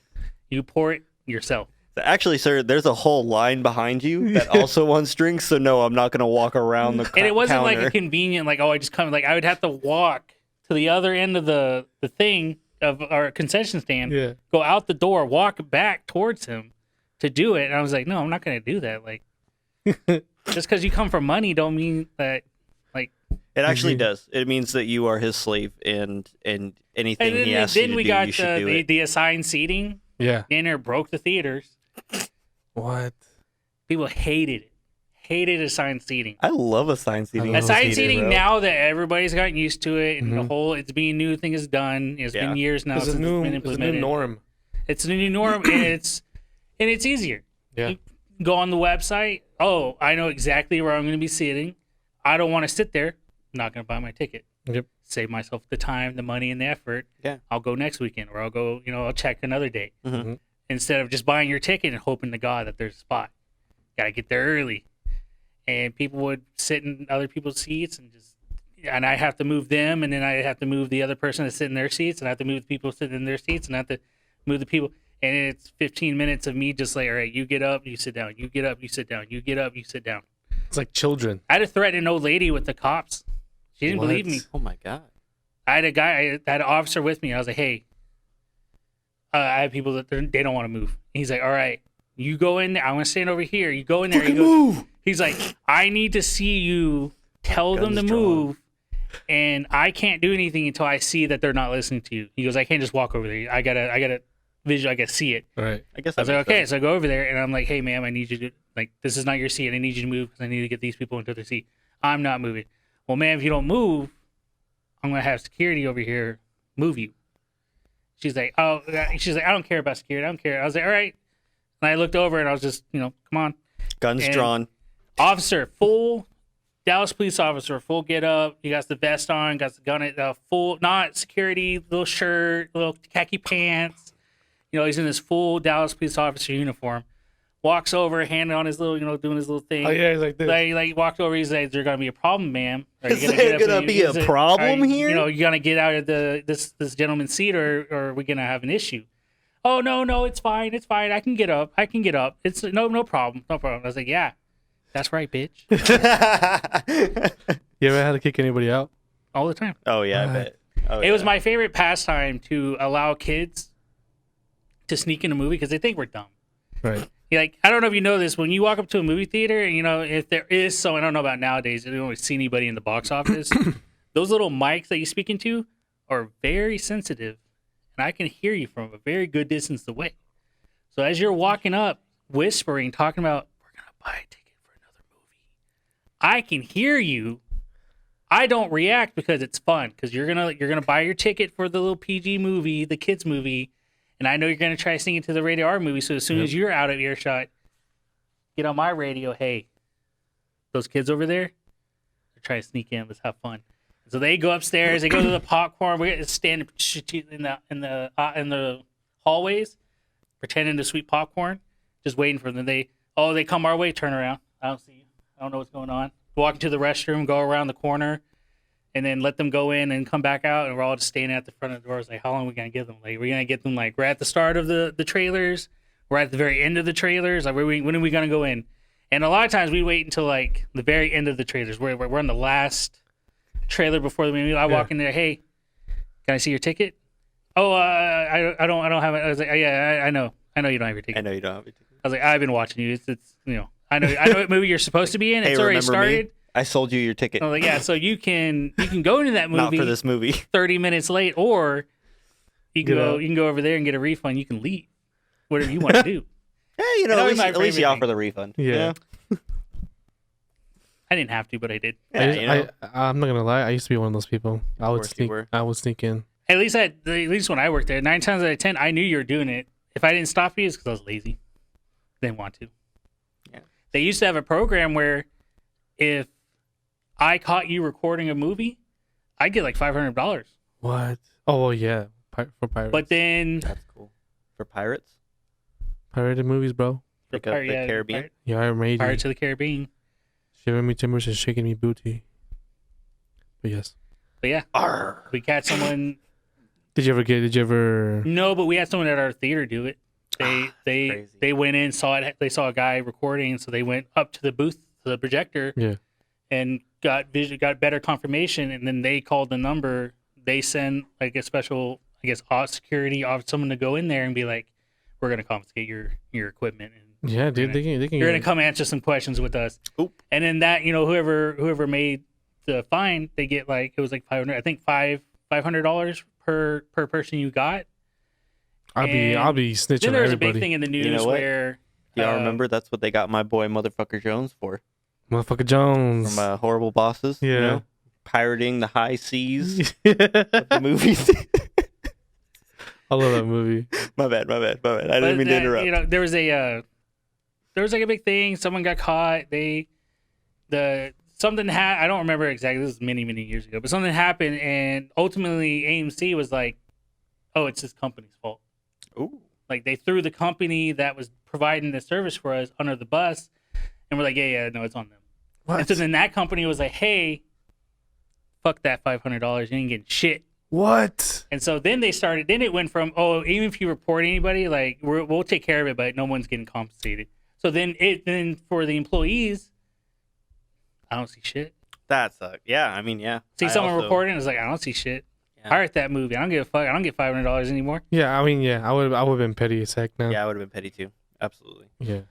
You pour it yourself.
Actually, sir, there's a whole line behind you that also wants drinks. So no, I'm not gonna walk around the
And it wasn't
counter.
like a convenient, like, I just come. Like, I would have to walk to the other end of the thing of our concession stand,
Yeah.
go out the door, walk back towards him to do it. And I was like, no, I'm not going to do that. Like, just because you come for money don't mean that, like.
It actually does. It means that you are his slave, and anything
And then,
he asks you to
we
do,
got
you should do it.
the assigned seating.
Yeah.
Dinner broke the theaters.
What?
People hated it. Hated assigned seating.
I love assigned seating.
love
Assigned
seating,
seating
bro.
now that everybody's gotten used to it, and the whole it's being new thing is done. It's
Yeah.
been years now
It's
since
a new,
it's been
it's a
implemented.
new norm.
It's the new norm, and it's easier.
Yeah.
You go on the website. Oh, I know exactly where I'm going to be sitting. I don't want to sit there. Not going to buy my ticket.
Yep.
Save myself the time, the money, and the effort.
Yeah.
I'll go next weekend, or I'll go. I'll check another day
Mhm.
instead of just buying your ticket and hoping to God that there's a spot. Got to get there early, and people would sit in other people's seats and I have to move them, and then I have to move the other person to sit in their seats, and I have to move the people sitting in their seats, and I have to move the people. And it's 15 minutes of me just like, all right, you get up, you sit down. You get up, you sit down. You get up, you sit down.
It's like children.
I had to threaten an old lady with the cops. She didn't
What?
believe me.
Oh my God.
I had an officer with me. I was like, hey, I have people that they don't want to move. And he's like, all right, you go in there. I'm going to stand over here. You go in there.
Move.
He's like, I need to see you tell them to
Guns drawn.
move. And I can't do anything until I see that they're not listening to you. He goes, I can't just walk over there. I gotta visual. I gotta see it.
Right.
I guess
I was
that
like,
makes
okay.
sense.
So I go over there and I'm like, hey, ma'am, I need you to, like, this is not your seat. I need you to move because I need to get these people into their seat. I'm not moving. Well, ma'am, if you don't move, I'm going to have security over here move you. She's like, I don't care about security. I don't care. I was like, all right. And I looked over and I was just, come on.
Guns
and-
drawn.
Officer, full Dallas police officer, full get up. He got the vest on, got the gun, full, not security, little shirt, little khaki pants, he's in his full Dallas police officer uniform. Walks over, hand on his little, doing his little thing.
Oh yeah, he's like this.
Like walked over. He's like, "Is there gonna be a problem, ma'am?
Is there gonna be a problem here?
You gonna get out of this gentleman's seat, or are we gonna have an issue?" "Oh no, it's fine. I can get up. It's no problem. I was like, "Yeah, that's right, bitch."
You ever had to kick anybody out?
All the time.
Oh yeah, I bet. Oh,
It was my favorite pastime to allow kids to sneak in a movie because they think we're dumb.
Right.
Like, I don't know if you know this, when you walk up to a movie theater, and if there is so, I don't know about nowadays, you don't always see anybody in the box office. Those little mics that you speak into are very sensitive, and I can hear you from a very good distance away. So as you're walking up, whispering, talking about, "We're gonna buy a ticket for another movie," I can hear you. I don't react because it's fun, because you're gonna buy your ticket for the little PG movie, the kids movie. And I know you're going to try to sing it to the rated R movie. So as soon as you're out of earshot, get on my radio. "Hey, those kids over there, they're trying to sneak in. Let's have fun." So they go upstairs. They go to the popcorn. We're standing in the hallways, pretending to sweep popcorn, just waiting for them. They come our way. Turn around. "I don't see you. I don't know what's going on." Walk into the restroom. Go around the corner. And then let them go in and come back out, and we're all just standing at the front of the doors. Like, how long are we gonna give them? Like, we're gonna get them like we're at the start of the trailers, we're at the very end of the trailers. Like, when are we gonna go in? And a lot of times we wait until like the very end of the trailers. We're on the last trailer before the movie. I walk in there. "Hey, can I see your ticket?" "Oh, I don't have it." I was like, "Oh, yeah, I know you don't have your ticket."
I know you don't have it.
I was like, "I've been watching you. It's I know what movie you're supposed to be in. It's already
remember
started."
Me? I sold you your ticket.
I was like, "Yeah, so you can go into that movie
Not for this movie.
30 minutes late, or you can go over there and get a refund. You can leave, whatever you want to do."
Hey, at least you offer the refund.
Yeah.
I didn't have to, but I did.
Yeah,
I'm not gonna lie. I used to be one of those people. I would
course you
sneak.
were.
I would sneak in.
At least when I worked there, 9 times out of 10, I knew you were doing it. If I didn't stop you, it's because I was lazy. Didn't want to.
Yeah.
They used to have a program where if I caught you recording a movie, I'd get like $500.
What? Oh well, yeah. For pirates.
But then
That's cool. For pirates?
Pirated movies, bro.
Like the Caribbean?
Yeah, I'm ready.
Pirates of the Caribbean.
Shivering me timbers and shaking me booty. But yes.
But yeah,
Arr.
we catch someone.
Did you ever?
No, but we had someone at our theater do it.
Crazy.
They went in, saw it. They saw a guy recording, so they went up to the booth, to the projector,
Yeah.
and got better confirmation. And then they called the number. They send like a special, I guess, security of someone to go in there and be like, "We're gonna confiscate your equipment." And
Yeah, dude. They can.
you're gonna come answer some questions with us.
Oop.
And then that, whoever made the fine, they get like, it was like 500. I think $500 per person you got.
I'll be snitching
Then
on
there was a
everybody.
big thing in the news
You know what?
where
Y'all remember that's what they got my boy Motherfucker Jones for?
Motherfucker Jones.
From Horrible Bosses.
Yeah.
Pirating the high seas of the movies.
I love that movie.
My bad. I didn't mean to interrupt.
There was like a big thing. Someone got caught. I don't remember exactly. This was many years ago, but something happened, and ultimately AMC was like, "Oh, it's this company's fault."
Ooh.
Like, they threw the company that was providing the service for us under the bus, and we're like, yeah, no, it's on them.
What?
And so then that company was like, "Hey, fuck that $500. You ain't getting shit."
What?
And so then it went from, "Oh, even if you report anybody, like, we'll take care of it, but no one's getting compensated." So then for the employees, I don't see shit.
That sucks. Yeah, I mean, yeah.
See someone reporting, it's like, I don't see shit.
Yeah.
Pirate that movie. I don't give a fuck. I don't get $500 anymore.
Yeah, I mean, yeah. I would have been petty as heck now.
Yeah, I would have been petty too. Absolutely.
Yeah.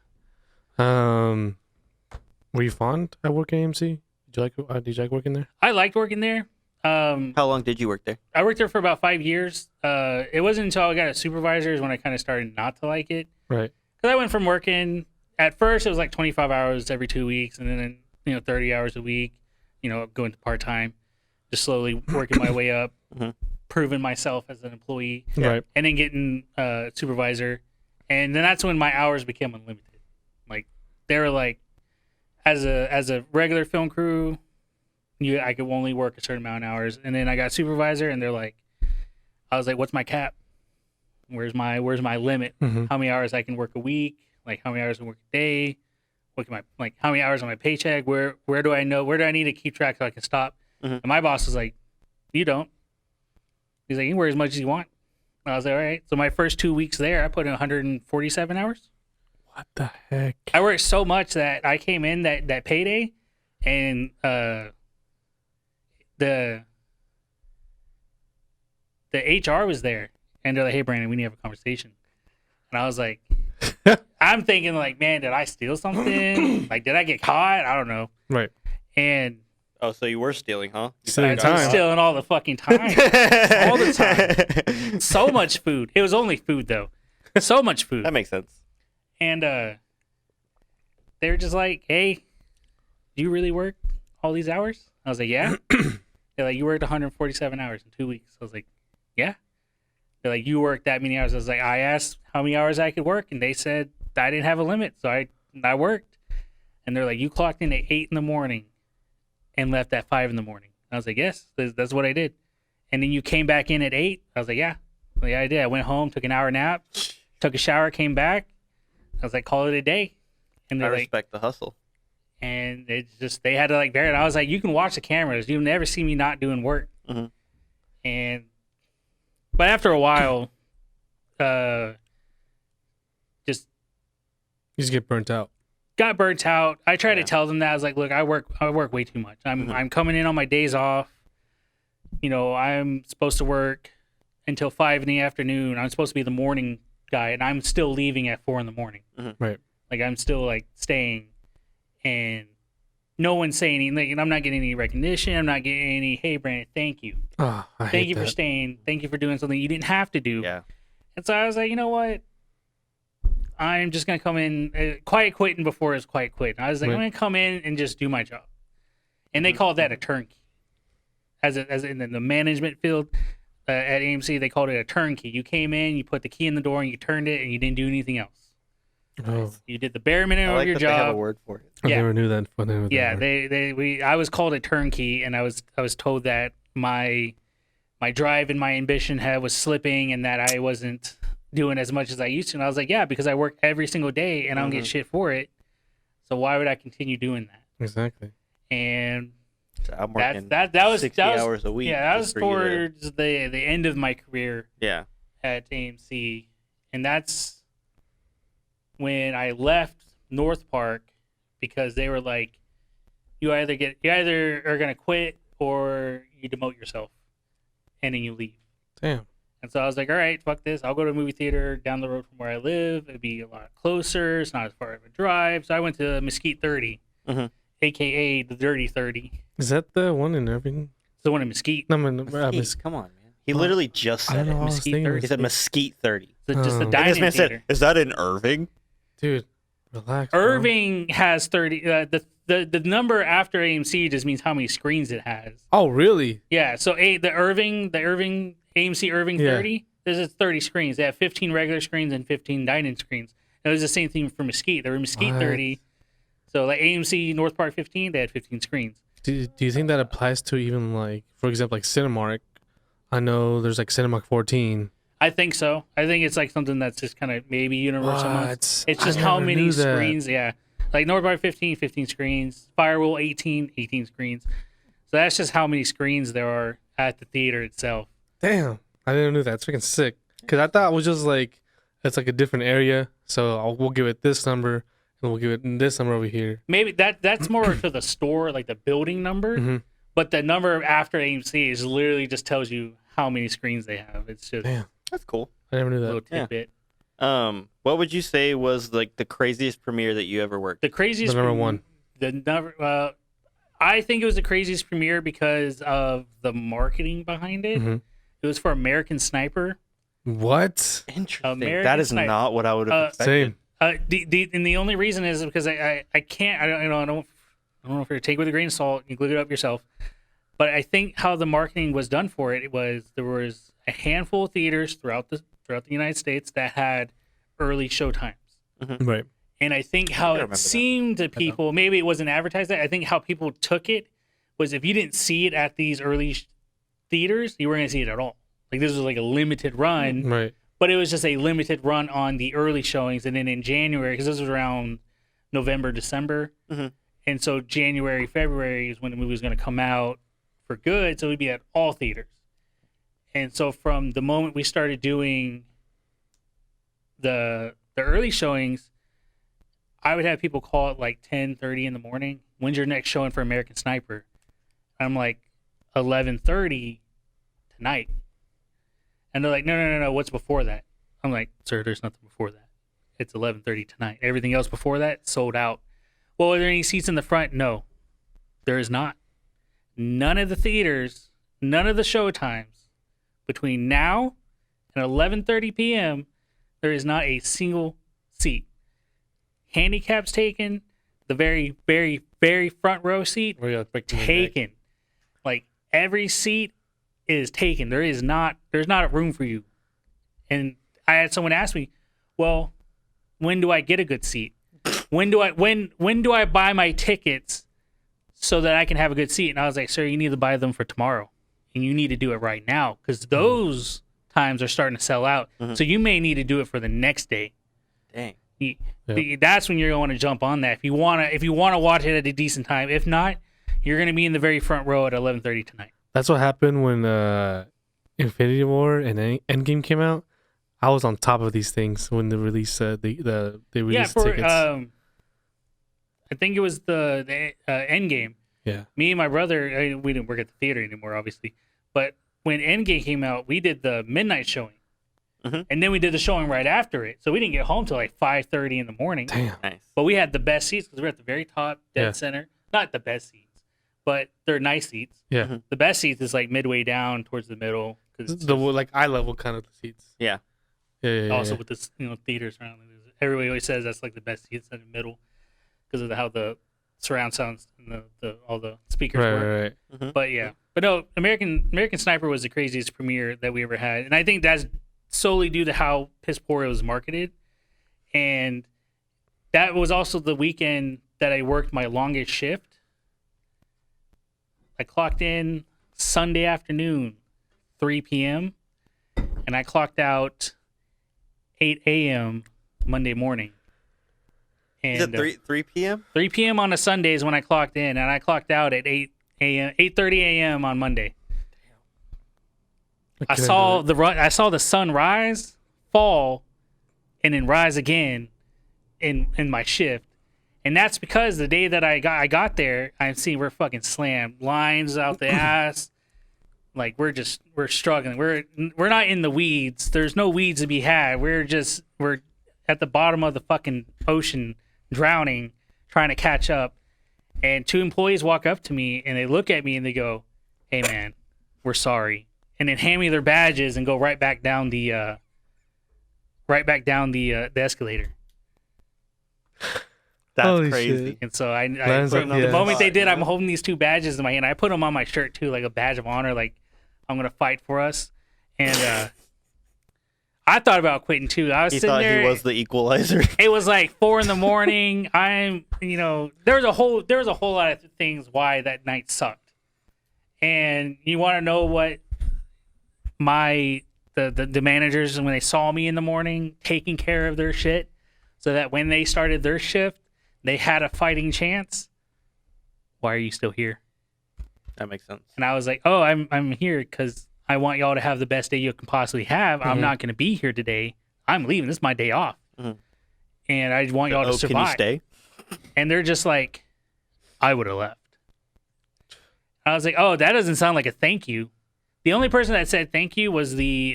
Were you fond at working at AMC? Did you like working there?
I liked working there.
How long did you work there?
I worked there for about 5 years. It wasn't until I got a supervisor is when I kind of started not to like it.
Right.
Because I went from working, at first it was like 25 hours every 2 weeks, and then 30 hours a week, going to part-time, just slowly working my way up, proving myself as an employee,
Right.
and then getting supervisor. And then that's when my hours became unlimited. Like, they were like, as a regular film crew, I could only work a certain amount of hours. And then I got supervisor, and I was like, "What's my cap?" Where's my limit?
Mhm.
How many hours I can work a week? Like how many hours I can work a day? What can how many hours on my paycheck? Where do I know? Where do I need to keep track so I can stop?
Mhm.
And my boss was like, you don't. He's like, you can work as much as you want. And I was like, all right. So my first 2 weeks there, I put in 147 hours.
What the heck?
I worked so much that I came in that payday, and the HR was there, and they're like, "Hey, Brandon, we need to have a conversation." And I was like, I'm thinking like, man, did I steal something? Like, did I get caught? I don't know.
Right.
And
Oh, so you were stealing, huh?
Stealing
I was
time.
stealing all the fucking time, all the time. So much food. It was only food though. So much food.
That makes sense.
And they were just like, hey, do you really work all these hours? I was like, yeah. They're like, you worked 147 hours in 2 weeks. I was like, yeah. They're like, you worked that many hours. I was like, I asked how many hours I could work, and they said I didn't have a limit, so I worked. And they're like, you clocked in at 8 in the morning and left at 5 in the morning. I was like, yes, that's what I did. And then you came back in at 8. I was like, yeah. Yeah, I did. I went home, took an hour nap, took a shower, came back. I was like, call it a day. And
I
they're like,
respect the hustle.
and it's just, they had to like bear it. I was like, you can watch the cameras. You'll never see me not doing work.
Mhm.
But after a while, just
You just get burnt out.
got burnt out. I tried
Yeah.
to tell them that. I was like, look, I work way too much. I'm coming in on my days off. You know, I'm supposed to work until 5 in the afternoon. I'm supposed to be the morning guy, and I'm still leaving at 4 in the morning.
Right.
Like, I'm still like staying, and no one's saying anything. Like, I'm not getting any recognition. I'm not getting any, hey, Brandon, thank you.
Oh, I
Thank
hate
you for
that.
staying. Thank you for doing something you didn't have to do.
Yeah.
And so I was like, you know what? I'm just going to come in, quiet quitting before it's quiet quitting. I was like,
Right.
I'm going to come in and just do my job. And they called that a turnkey. As in the management field at AMC, they called it a turnkey. You came in, you put the key in the door, and you turned it, and you didn't do anything else.
Oh,
You did the bare minimum
I like
of your
that they have a
job.
word for it.
I
Yeah.
never knew that. I never knew
Yeah,
that.
I was called a turnkey, and I was told that my drive and my ambition was slipping, and that I wasn't doing as much as I used to. And I was like, yeah, because I work every single day and I don't get shit for it. So why would I continue doing that?
Exactly.
And
So I'm working
that was
60 hours a week.
Yeah, that was
just for you to-
towards the end of my career
Yeah.
at AMC, and that's when I left North Park because they were like, you either are gonna quit or you demote yourself, and then you leave.
Damn.
And so I was like, all right, fuck this. I'll go to a movie theater down the road from where I live. It'd be a lot closer. It's not as far of a drive. So I went to Mesquite 30,
Mhm.
a.k.a. the Dirty 30.
Is that the one in Irving?
It's the one in Mesquite.
No, man,
Mesquite, come on, man. He literally just
I
said
don't know.
it.
I was
Mesquite
thinking
30.
He said Mesquite 30.
So just the
Oh.
And
dining
this man
theater.
said, is that in Irving?
Dude, relax. bro.
Irving has 30. The number after AMC just means how many screens it has.
Oh, really?
Yeah. So the Irving AMC Irving
Yeah.
30. This is 30 screens. They have 15 regular screens and 15 dining screens. It was the same thing for Mesquite. They were Mesquite
What?
30. So like AMC North Park 15, they had 15 screens.
Do you think that applies to even like, for example, like Cinemark? I know there's like Cinemark 14.
I think so. I think it's like something that's just kind of maybe universal.
What?
It's just
I
how
never
many
knew that.
screens. Yeah. Like North Park 15, 15 screens. Firewall 18, 18 screens. So that's just how many screens there are at the theater itself.
Damn, I didn't know that. It's freaking sick. Cause I thought it was just like it's like a different area, so we'll give it this number and we'll give it this number over here.
Maybe that's more to the store, like the building number.
Mhm.
But the number after AMC is literally just tells you how many screens they have. It's just
Damn,
That's cool.
I never knew
a
that.
little
Yeah.
tidbit.
What would you say was like the craziest premiere that you ever worked?
The craziest
The number one.
The number. I think it was the craziest premiere because of the marketing behind it.
Mhm.
It was for American Sniper.
What?
Interesting.
American
That is
Sniper.
not what I would have expected.
Same.
And the only reason is because I can't I don't know if you're take it with a grain of salt. You can look it up yourself. But I think how the marketing was done for it was there was a handful of theaters throughout the United States that had early show times.
Right.
And I think how
remember
it
that.
seemed to people, maybe it wasn't advertised that. I think how people took it was if you didn't see it at these early theaters, you weren't going to see it at all. Like this was like a limited run,
Right.
but it was just a limited run on the early showings, and then in January, because this was around November, December, and so January, February is when the movie was going to come out for good, so it would be at all theaters. And so from the moment we started doing the early showings, I would have people call at like 10:30 in the morning. When's your next showing for American Sniper? I'm like, 11:30 tonight. And they're like, no, what's before that? I'm like, sir, there's nothing before that. It's 11:30 tonight. Everything else before that, sold out. Well, are there any seats in the front? No, there is not. None of the theaters, none of the show times between now and 11:30 p.m., there is not a single seat. Handicaps taken, the very, very, very front row seat taken. Like every seat is taken. There's not a room for you. And I had someone ask me, well, when do I get a good seat? When do I buy my tickets so that I can have a good seat? And I was like, sir, you need to buy them for tomorrow, and you need to do it right now because those times are starting to sell out. So you may need to do it for the next day.
Dang.
That's when you're going to jump on that. If you want to watch it at a decent time. If not, you're going to be in the very front row at 11:30 tonight.
That's what happened when Infinity War and Endgame came out. I was on top of these things when they released they released tickets.
I think it was the Endgame.
Yeah.
Me and my brother, we didn't work at the theater anymore, obviously. But when Endgame came out, we did the midnight showing. And then we did the showing right after it. So we didn't get home till like 5:30 in the morning.
Damn.
Nice.
But we had the best seats because we're at the very top, dead center. Not the best seats, but they're nice seats.
Yeah.
The best seats is like midway down towards the middle.
The like eye level kind of seats.
Yeah.
Yeah.
Also with this, theaters around. Everybody always says that's like the best seats in the middle because of how the surround sounds and all the speakers work.
Right.
But yeah, but no, American Sniper was the craziest premiere that we ever had, and I think that's solely due to how piss poor it was marketed, and that was also the weekend that I worked my longest shift. I clocked in Sunday afternoon, 3 p.m., and I clocked out 8 a.m. Monday morning. And
Is it 3 p.m.?
3 p.m. on a Sunday is when I clocked in, and I clocked out at 8:30 a.m. on Monday. I saw the sun rise, fall, and then rise again in my shift. And that's because the day that I got there, we're fucking slammed. Lines out the ass. Like we're struggling. We're not in the weeds. There's no weeds to be had. We're at the bottom of the fucking ocean, drowning, trying to catch up. And two employees walk up to me and they look at me and they go, "Hey man, we're sorry." And then hand me their badges and go right back down the escalator.
That's
Holy
crazy.
shit.
And so
The
moment they did, I'm holding these two badges in my hand. I put them on my shirt too, like a badge of honor, like I'm gonna fight for us. And I thought about quitting too. I was sitting there.
He was the equalizer.
It was like 4 a.m. There was a whole lot of things why that night sucked. And you want to know what the managers, when they saw me in the morning taking care of their shit, so that when they started their shift, they had a fighting chance. Why are you still here?
That makes sense.
And I was like, oh, I'm here because I want y'all to have the best day you can possibly have. I'm not going to be here today. I'm leaving. This is my day off. And I want y'all to survive.
Can you stay?
And they're just like, I would have left. I was like, oh, that doesn't sound like a thank you. The only person that said thank you was the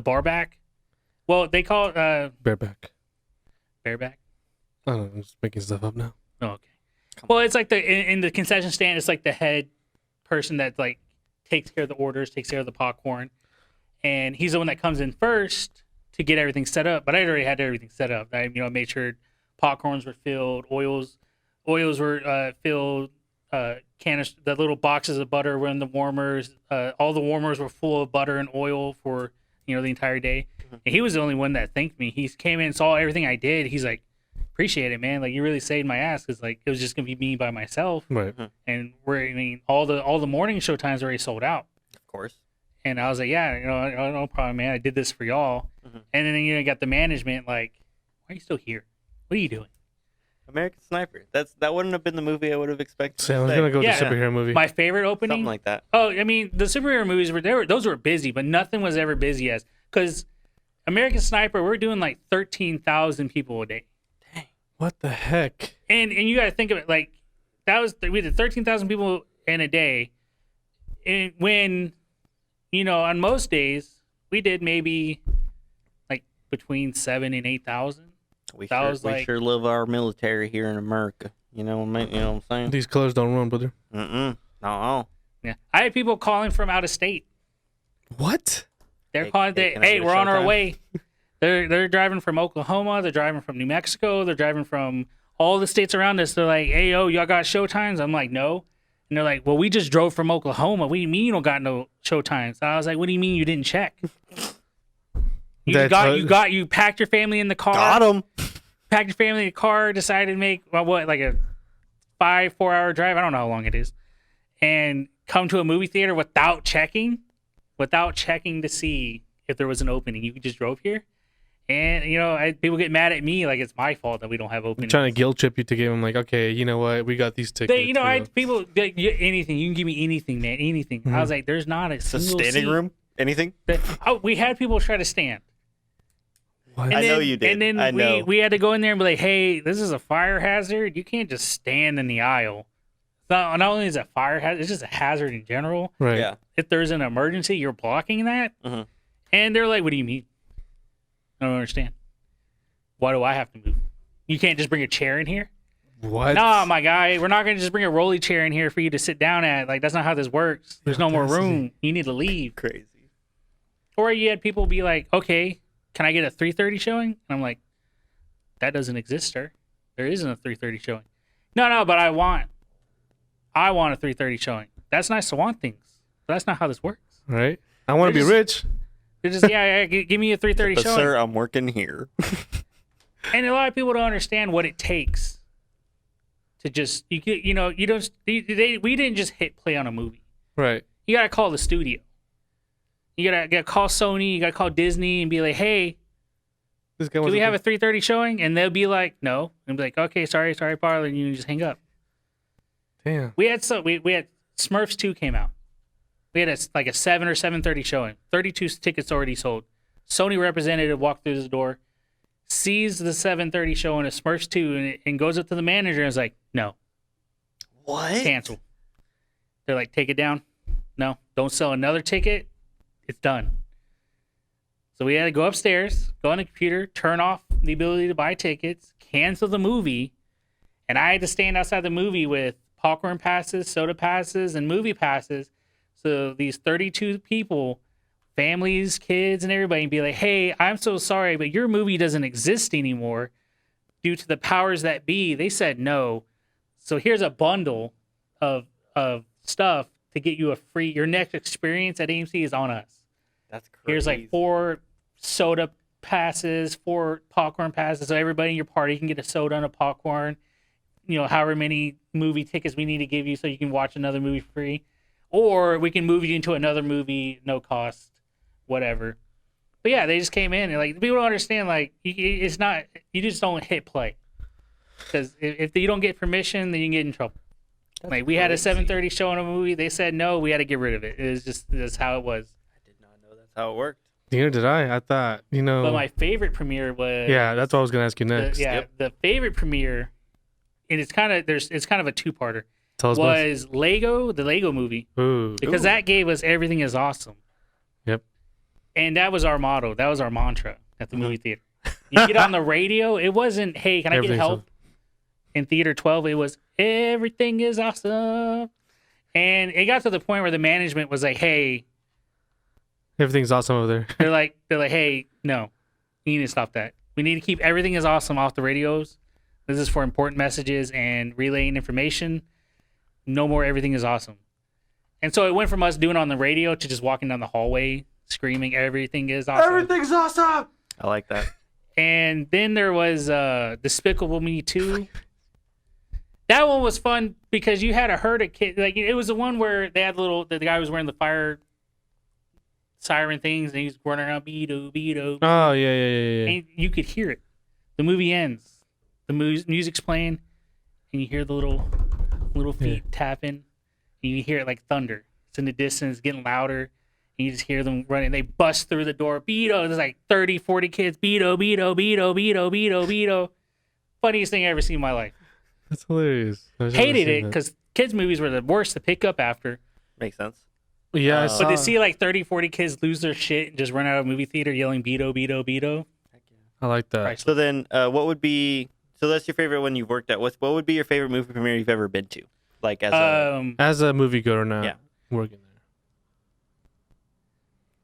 barback. Well, they call it
Bareback.
bareback.
I don't know. I'm just making stuff up now.
Oh, okay. Well, it's like in the concession stand, it's like the head person that like takes care of the orders, takes care of the popcorn, and he's the one that comes in first to get everything set up. But I already had everything set up. I made sure popcorns were filled, oils were filled, canister, the little boxes of butter were in the warmers. All the warmers were full of butter and oil for the entire day. And he was the only one that thanked me. He came in, saw everything I did. He's like, appreciate it, man. Like, you really saved my ass, because like it was just gonna be me by myself.
Right.
And all the morning show times already sold out.
Of course.
And I was like, yeah, no problem, man. I did this for y'all.
Mhm.
And then you got the management like, why are you still here? What are you doing?
American Sniper. That wouldn't have been the movie I would have expected.
So I
to
was
say.
gonna go with
Yeah.
the superhero movie.
My favorite opening.
Something like that.
Oh, I mean, the superhero movies those were busy, but nothing was ever busy as because American Sniper, we're doing like 13,000 people a day,
What the heck?
and you got to think of it like we did 13,000 people in a day, and when on most days we did maybe like between 7 and 8,000.
We
That
sure,
was
we
like-
sure love our military here in America. You know what I'm saying?
These colors don't run, brother.
No.
Yeah, I had people calling from out of state.
What?
They're
Hey,
calling.
hey, can I
Hey,
get a
we're on our
showtime?"
way. They're driving from Oklahoma. They're driving from New Mexico. They're driving from all the states around us. They're like, hey, yo, y'all got showtimes? I'm like, no. And they're like, well, we just drove from Oklahoma. What do you mean you don't got no showtimes? I was like, what do you mean you didn't check? You packed your family in the car.
Got him.
Packed your family in the car. Decided to make like a 4 hour drive. I don't know how long it is, and come to a movie theater without checking to see if there was an opening. You just drove here, and people get mad at me like it's my fault that we don't have
I'm
openings.
trying to guilt trip you to give them like, okay, you know what? We got these tickets.
People anything. You can give me anything, man, anything. I was like, there's not a
It's a
single
standing
seat.
room. Anything?
We had people try to stand.
What?
I know you did.
And then
I know.
we had to go in there and be like, hey, this is a fire hazard. You can't just stand in the aisle. Not only is it a fire hazard, it's just a hazard in general.
Right.
Yeah.
If there's an emergency, you're blocking that.
Mhm.
And they're like, what do you mean? I don't understand. Why do I have to move? You can't just bring a chair in here?
What?
Nah, my guy, we're not going to just bring a rolly chair in here for you to sit down at. Like, that's not how this works. There's no more room. You need to leave.
Crazy.
Or you had people be like, okay, can I get a 3:30 showing? And I'm like, that doesn't exist, sir. There isn't a 3:30 showing. No, but I want a 3:30 showing. That's nice to want things, but that's not how this works.
Right. I want to be
They're
rich.
They're just, give me a 3:30
But
showing.
sir, I'm working here.
And a lot of people don't understand what it takes to just, we didn't just hit play on a movie.
Right.
You got to call the studio. You gotta call Sony. You gotta call Disney and be like, "Hey,
This guy
do
wants
we
to
have a 3:30 showing?" And they'll be like, "No," and be like, "Okay, sorry, parlor," and you just hang up.
Damn.
We had Smurfs 2 came out. We had a 7 or 7:30 showing. 32 tickets already sold. Sony representative walked through the door, sees the 7:30 showing of Smurfs 2, and goes up to the manager and is like, "No,
What?
cancel." They're like, "Take it down. No, don't sell another ticket. It's done." So we had to go upstairs, go on the computer, turn off the ability to buy tickets, cancel the movie, and I had to stand outside the movie with popcorn passes, soda passes, and movie passes. So these 32 people, families, kids, and everybody, and be like, "Hey, I'm so sorry, but your movie doesn't exist anymore due to the powers that be. They said no. So here's a bundle of stuff to get you your next experience at AMC is on us.
That's crazy.
Here's like 4 soda passes, 4 popcorn passes, so everybody in your party can get a soda and a popcorn. However many movie tickets we need to give you so you can watch another movie free, or we can move you into another movie, no cost, whatever. But yeah, they just came in and like people don't understand. Like it's not, you just don't hit play because if you don't get permission, then you can get in trouble. Like we had a 7:30 show on a movie, they said no, we had to get rid of it. It was just that's how it was.
I did not know that's how it worked.
Neither did I. I thought,
But my favorite premiere was
Yeah, that's what I was gonna ask you next.
the favorite premiere, and it's kind of a 2-parter.
Tell us about it.
Was the Lego movie,
Ooh.
because that gave us everything is awesome.
Yep.
And that was our motto. That was our mantra at the movie theater. You get on the radio, it wasn't, "Hey, can I get
Everything's
help?" In theater 12, it was, "Everything is awesome." And it got to the point where the management was like, "Hey,"
Everything's awesome over there.
they're like, "Hey, no, you need to stop that. We need to keep everything is awesome off the radios. This is for important messages and relaying information. No more everything is awesome." And so it went from us doing it on the radio to just walking down the hallway screaming everything is awesome.
Everything's awesome.
I like that.
And then there was Despicable Me 2. That one was fun because you had a herd of kids. Like it was the one where they had the guy was wearing the fire siren things, and he's running around beato beato.
Oh yeah.
And you could hear it. The movie ends. The music's playing, and you hear the little feet tapping, and you hear it like thunder. It's in the distance, getting louder, and you just hear them running. They bust through the door. Beto. There's like 30, 40 kids. Beto, beato, beato, beato, beato, beato. Funniest thing I ever seen in my life.
That's hilarious.
Hated it because kids' movies were the worst to pick up after.
Makes sense.
Yeah, I
But
saw.
to see like 30, 40 kids lose their shit and just run out of a movie theater yelling beato, beato, beato.
I like that.
Priceless.
So then, what would be? So that's your favorite one you've worked at. What would be your favorite movie premiere you've ever been to? Like as a
As a moviegoer now,
Yeah.
working there.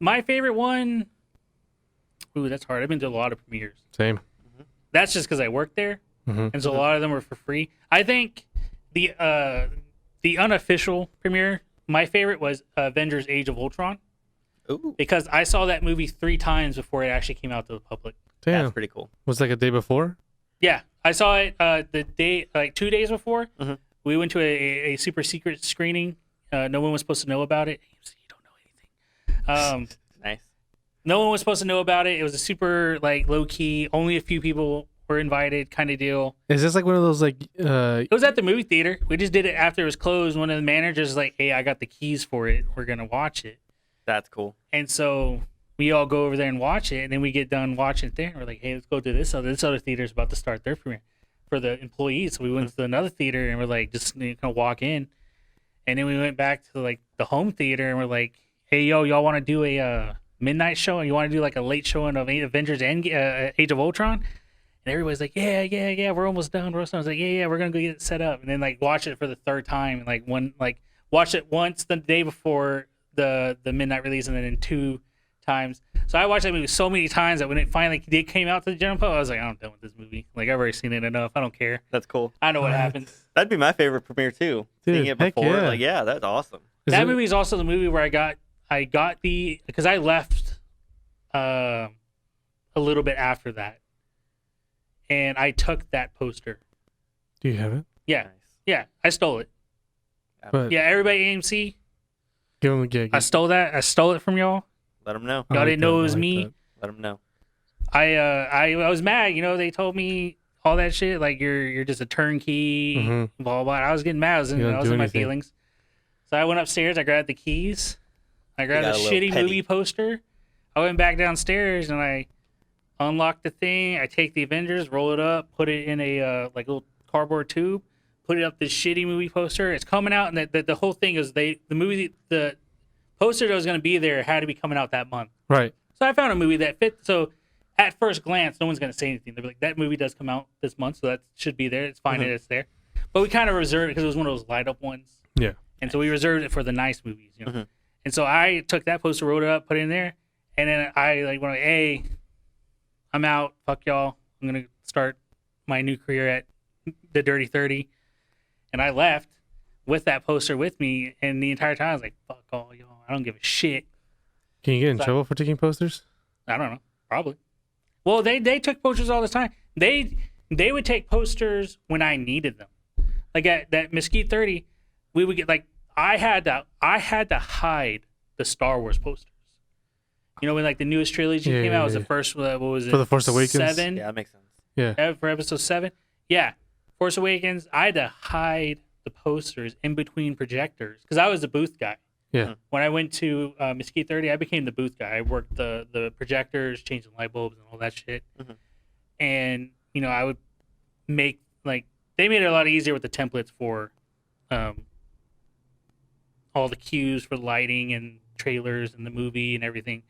My favorite one. Ooh, that's hard. I've been to a lot of premieres.
Same.
That's just because I worked there,
Mhm.
and so a lot of them were for free. I think the unofficial premiere, my favorite was Avengers: Age of Ultron,
ooh,
because I saw that movie 3 times before it actually came out to the public.
Damn.
that's pretty cool.
Was it like a day before?
Yeah, I saw it the day, like 2 days before.
Mhm.
We went to a super secret screening. No one was supposed to know about it. You don't know anything.
Nice.
No one was supposed to know about it. It was a super like low key. Only a few people were invited, kind of deal.
Is this like one of those like?
It was at the movie theater. We just did it after it was closed. One of the managers was like, "Hey, I got the keys for it. We're gonna watch it."
That's cool.
And so we all go over there and watch it, and then we get done watching it there. And we're like, "Hey, let's go to this other. This other theater's about to start their premiere for the employees." So we went to another theater, and we're like, just kind of walk in, and then we went back to like the home theater, and we're like, "Hey, y'all want to do a midnight show? And you want to do like a late showing of Avengers and Age of Ultron?" And everybody's like, yeah, we're almost done. I was like, yeah, we're gonna go get it set up, and then like watch it for the third time, and like watch it once the day before the midnight release, and then in 2 times. So I watched that movie so many times that when it finally came out to the general public, I was like, I'm done with this movie. Like I've already seen it enough. I don't care.
That's cool.
I know what happens.
That'd be my favorite premiere too.
Dude,
Seeing it
heck
before,
yeah.
like that's awesome.
That movie is also the movie where I got the because I left a little bit after that, and I took that poster.
Do you have it?
Yeah,
Nice.
yeah, I stole it.
But
Yeah, everybody AMC,
give him a gig.
I stole that. I stole it from y'all.
Let them know.
Y'all didn't know it was me.
Let them know.
I was mad. You know, they told me all that shit. Like you're just a turnkey.
Mhm.
Blah, blah blah. I was getting mad. I was in
You don't do
my
anything.
feelings. So I went upstairs. I grabbed the keys. I grabbed a
got a little
shitty
petty.
movie poster. I went back downstairs and I unlocked the thing. I take the Avengers, roll it up, put it in a like little cardboard tube, put it up this shitty movie poster. It's coming out, and the whole thing is the poster that was going to be there had to be coming out that month.
Right.
So I found a movie that fit. So at first glance, no one's going to say anything. They're like, that movie does come out this month, so that should be there. It's fine that it's there. But we kind of reserved it because it was one of those light up ones.
Yeah.
And so we reserved it for the nice movies, you know.
Mhm.
And so I took that poster, wrote it up, put it in there, and then I like went, hey, I'm out. Fuck y'all. I'm gonna start my new career at the Dirty 30. And I left with that poster with me, and the entire time I was like, fuck all y'all. I don't give a shit.
Can you get in
So-
trouble for taking posters?
I don't know. Probably. Well, they took posters all the time. They would take posters when I needed them. Like at that Mesquite 30, we would get like I had to hide the Star Wars posters. You know, when like the newest trilogy
Yeah,
came
yeah,
out, it was
yeah.
the first what was it?
For The Force Awakens?
7
Yeah, that makes sense.
Yeah.
for episode 7. Yeah. Force Awakens, I had to hide the posters in between projectors because I was the booth guy.
Yeah.
When I went to Mesquite 30, I became the booth guy. I worked the projectors, changing light bulbs, and all that shit.
Mhm.
And you know, I would make like they made it a lot easier with the templates for all the cues for lighting and trailers and the movie and everything.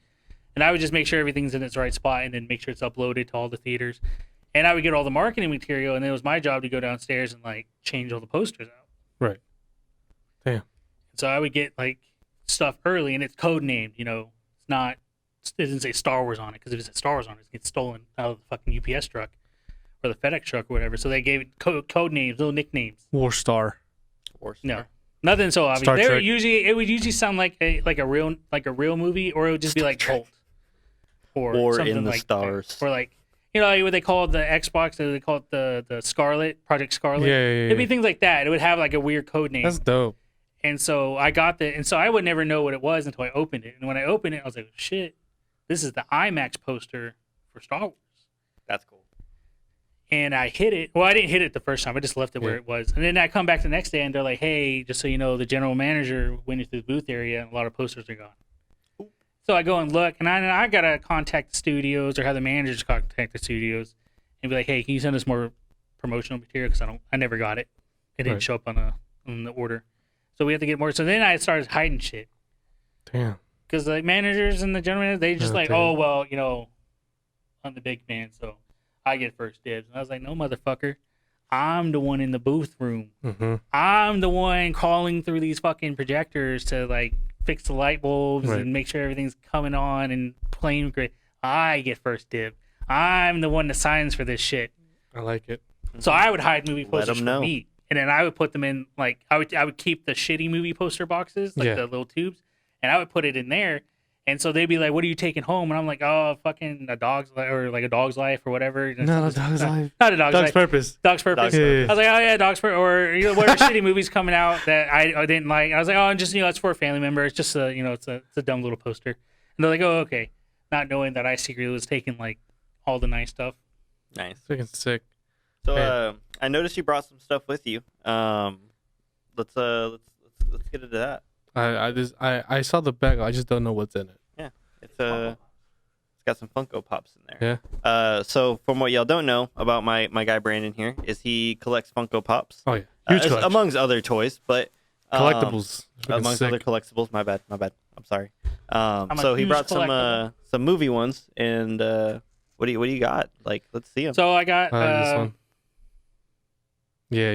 And I would just make sure everything's in its right spot and then make sure it's uploaded to all the theaters. And I would get all the marketing material, and then it was my job to go downstairs and like change all the posters out.
Right. Damn.
So I would get like stuff early, and it's code named. You know, it's not. It doesn't say Star Wars on it because if it said Star Wars on it, it gets stolen out of the fucking UPS truck or the FedEx truck or whatever. So they gave it code names, little nicknames.
War Star.
Or
No, nothing so obvious.
Star
They were
Trek.
it would usually sound like a real movie, or it would just be like Bolt
Or
something
in the
like
stars.
or like you know like what they call it the Xbox, they call it the Scarlet, Project Scarlet.
Yeah.
It'd be things like that. It would have like a weird code name.
That's dope.
And so I got the, and so I would never know what it was until I opened it. And when I opened it, I was like, shit, this is the IMAX poster for Star Wars.
That's cool.
And I hit it. Well, I didn't hit it the first time. I just left it where it was. And then I come back the next day and they're like, hey, just so you know, the general manager went into the booth area and a lot of posters are gone. Ooh. So I go and look, and I got to contact the studios or have the managers contact the studios and be like, hey, can you send us more promotional material? Because I never got it. It didn't show up on the order. So we have to get more. So then I started hiding shit.
Damn.
Because the managers and the general managers, they just like, oh, well, you know, I'm the big man, so I get first dibs. And I was like, no, motherfucker. I'm the one in the booth room.
Mm-hmm.
I'm the one calling through these fucking projectors to, like, fix the light bulbs and make sure everything's coming on and playing great. I get first dib. I'm the one that signs for this shit.
I like it.
So I would hide movie posters
know.
for me. And then I would put them in, like, I would keep the shitty movie poster boxes, like the little tubes, and I would put it in there. And so they'd be like, what are you taking home? And I'm like, oh, fucking a dog's life, or like a dog's life or whatever.
No, dog's life.
Not a dog's life.
Purpose.
Dog's purpose.
Yeah.
I was like, oh, yeah, dog's purpose. Or, you know, whatever shitty movies coming out that I didn't like. I was like, oh, and just, you know, it's for a family member. It's just a, you know, it's a dumb little poster. And they're like, oh, okay. Not knowing that I secretly was taking, like, all the nice stuff.
Nice.
Freaking sick.
So I noticed you brought some stuff with you. Let's get into that.
I saw the bag. I just don't know what's in it.
Yeah, it's got some Funko Pops in there.
Yeah.
So from what y'all don't know about my guy Brandon here is he collects Funko Pops.
Oh yeah. Huge collection.
Amongst other toys, but
collectibles.
Amongst other collectibles. My bad. I'm sorry.
I'm
so
a
he
huge
brought
collectible.
some movie ones, and what do you got? Like, let's see them.
So I got
this one. Yeah.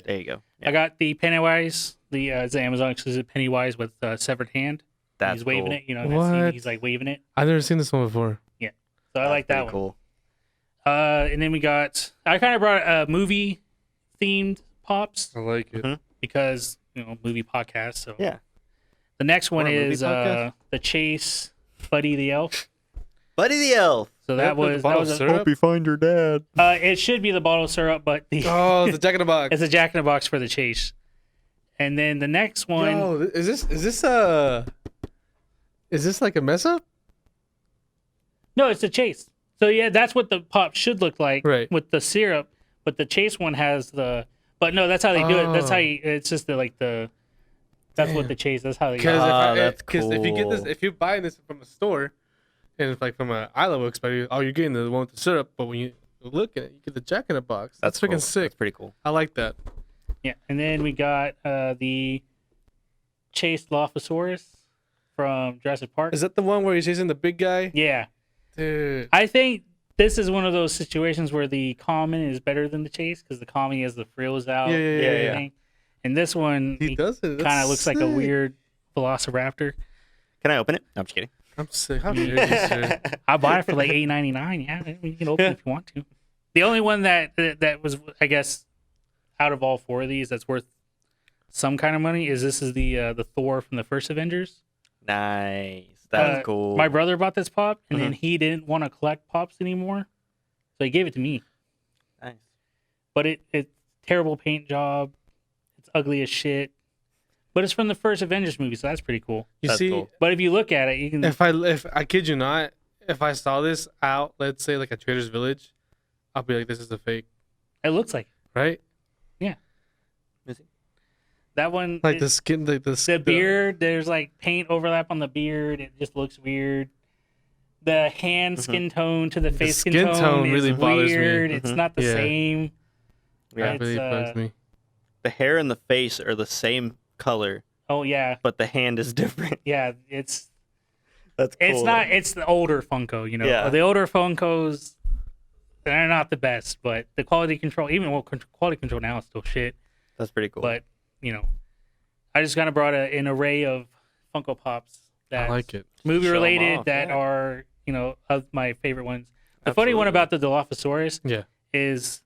There you go. Yeah.
I got the Pennywise, it's an Amazon exclusive Pennywise with severed hand.
That's
he's waving
cool.
it, you know. in that
What?
scene, he's like waving it.
I've never seen this one before.
So I like that one.
Cool.
And then I kind of brought movie themed pops
I like it.
Mhm.
because, you know, movie podcast. So
Yeah.
the next one
We're a movie
is
podcast.
the Chase Buddy the Elf.
Buddy the Elf.
So that was
syrup?
find your dad.
it should be the bottle of syrup, but
Oh, the Jack in the Box.
it's a Jack in the Box for the Chase. And then the next one,
Yo, is this like a mess up?
no, it's the Chase. So yeah, that's what the pop should look like
Right.
with the syrup. But the Chase one has but no, that's how they do it. That's how
Oh.
it's just that's what the Chase. That's how they.
Because
that's
if you get this,
cool.
if you buy this from a store, and it's like from a Isla Books, but you're getting the one with the syrup. But when you look at it, you get the Jack in the Box. That's freaking
cool.
sick.
That's pretty cool.
I like that.
Yeah, and then we got the Chase Dilophosaurus from Jurassic Park.
Is that the one where he's chasing the big guy?
Yeah,
Dude.
I think this is one of those situations where the common is better than the Chase because the common has the frills out.
Yeah.
and everything. And this one,
He does it.
kind of looks like a
sick.
weird Velociraptor.
Can I open it? No, I'm just kidding.
I'm sick. How dare you, sir?
I bought it for like $8.99. Yeah, you can open it if you want to. The only one that was, I guess, out of all four of these that's worth some kind of money is the Thor from the first Avengers.
Nice. That's cool.
My brother bought this pop, and
Mm-hmm.
then he didn't want to collect pops anymore, so he gave it to me.
Nice.
But it's terrible paint job. It's ugly as shit. But it's from the first Avengers movie, so that's pretty cool.
You
That's
see,
cool.
But if you look at it, you can.
if I kid you not, if I saw this out, let's say like a Trader's Village, I'll be like, this is a fake,
It looks like
right?
that one.
Like the skin, like
The beard, there's like paint overlap on the beard. It just looks weird. The hand skin tone to the face
skin
skin
tone
is
really bothers me.
weird. It's not the
Yeah.
same.
Yeah.
That really bugs me.
The hair and the face are the same color,
Oh yeah,
but the hand is different.
yeah. It's
That's cool.
it's not. It's the older Funko. You know,
Yeah.
the older Funkos. They're not the best, but the quality control, quality control now is still shit.
That's pretty cool.
But you know, I just kind of brought an array of Funko Pops that
I like it.
movie
Show 'em
related
off,
that
yeah.
are, you know, of my favorite ones. The funny one
Absolutely.
about the Dilophosaurus
Yeah.
is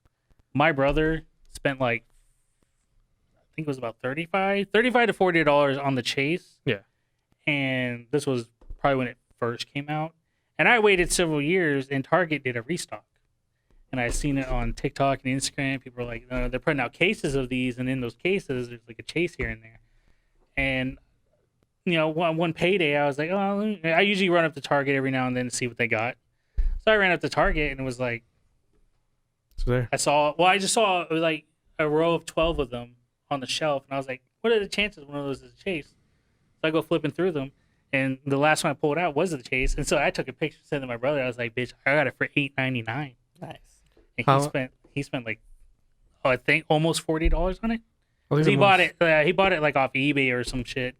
my brother spent like, I think it was about $35 to $40 on the Chase.
Yeah.
And this was probably when it first came out. And I waited several years, and Target did a restock. And I seen it on TikTok and Instagram. People were like, they're putting out cases of these, and in those cases, there's like a Chase here and there. And one payday, I was like, oh, I usually run up to Target every now and then to see what they got. So I ran up to Target and it was like,
It's there.
I just saw like a row of 12 of them on the shelf, and I was like, what are the chances one of those is a Chase? So I go flipping through them, and the last one I pulled out was the Chase, and so I took a picture, sent it to my brother. I was like, bitch, I got it for $8.99.
Nice.
And he spent like, I think almost $40 on it.
He
Bought it. He bought it like off eBay or some shit.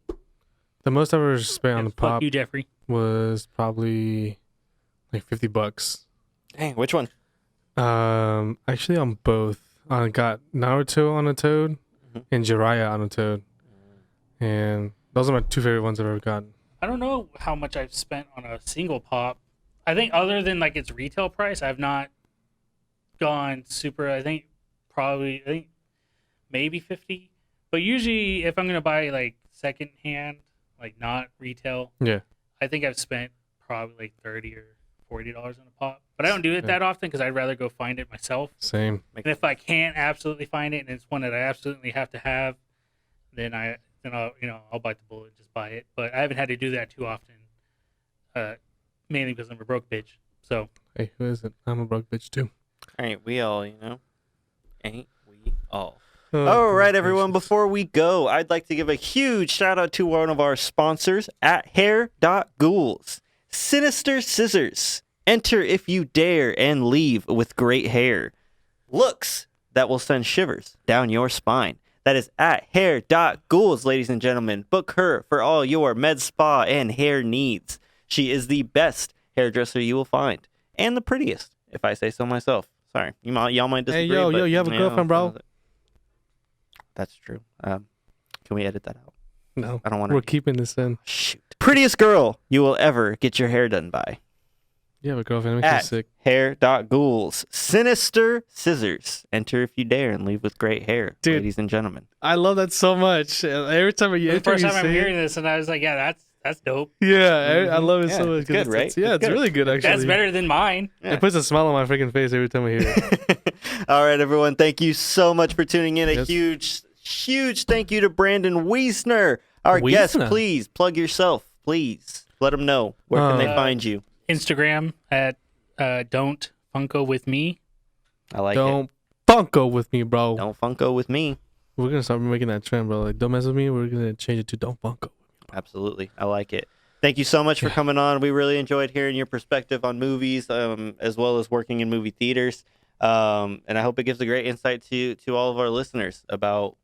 The most I ever spent on the
Fuck
pop
you, Jeffrey.
was probably like $50.
Dang, which one?
Actually on both. I got Naruto on a Toad and Jiraiya on a Toad, and those are my two favorite ones I've ever gotten.
I don't know how much I've spent on a single pop. I think other than like its retail price, I've not gone super. I think maybe 50. But usually, if I'm gonna buy like second hand, like not retail,
Yeah.
I think I've spent probably like $30 or $40 on a pop. But I don't do it that often because I'd rather go find it myself.
Same.
And if I can't absolutely find it and it's one that I absolutely have to have, then I'll bite the bullet and just buy it. But I haven't had to do that too often, mainly because I'm a broke bitch. So
Hey, who is it? I'm a broke bitch too.
Ain't we all, Ain't we all?
Oh,
All right, everyone.
gracious.
Before we go, I'd like to give a huge shout out to one of our sponsors at Hair.Ghouls. Sinister Scissors. Enter if you dare and leave with great hair. Looks that will send shivers down your spine. That is at Hair.Ghouls, ladies and gentlemen. Book her for all your med spa and hair needs. She is the best hairdresser you will find. And the prettiest, if I say so myself. Sorry, y'all might disagree.
Hey, yo,
but,
you have a girlfriend, bro?
That's true. Can we edit that out?
No,
I don't want
we're
to.
keeping this in.
Shoot. Prettiest girl you will ever get your hair done by.
You have a girlfriend. It makes me
At
sick.
Hair.Ghouls. Sinister Scissors. Enter if you dare and leave with great hair,
Dude.
ladies and gentlemen.
I love that so much. Every time
the first time I'm hearing this, and I was like, yeah, that's dope.
Yeah, I love it
Yeah,
so much.
it's good, right?
It's
It's good.
really good actually.
That's better than mine.
Yeah.
It puts a smile on my freaking face every time I hear it.
All right, everyone. Thank you so much for tuning in. A
Yes.
huge thank you to Brandon Wiesner, our guest.
Wiesner.
Please plug yourself. Please let them know where can they find you.
Instagram at don't Funko with me.
I like
Don't Funko with me, bro.
it. Don't Funko with me.
We're gonna start making that trend, bro. Like, don't mess with me. We're gonna change it to don't Funko.
Absolutely. I like it. Thank you so much for coming on. We really enjoyed hearing your perspective on movies, as well as working in movie theaters. And I hope it gives a great insight to all of our listeners about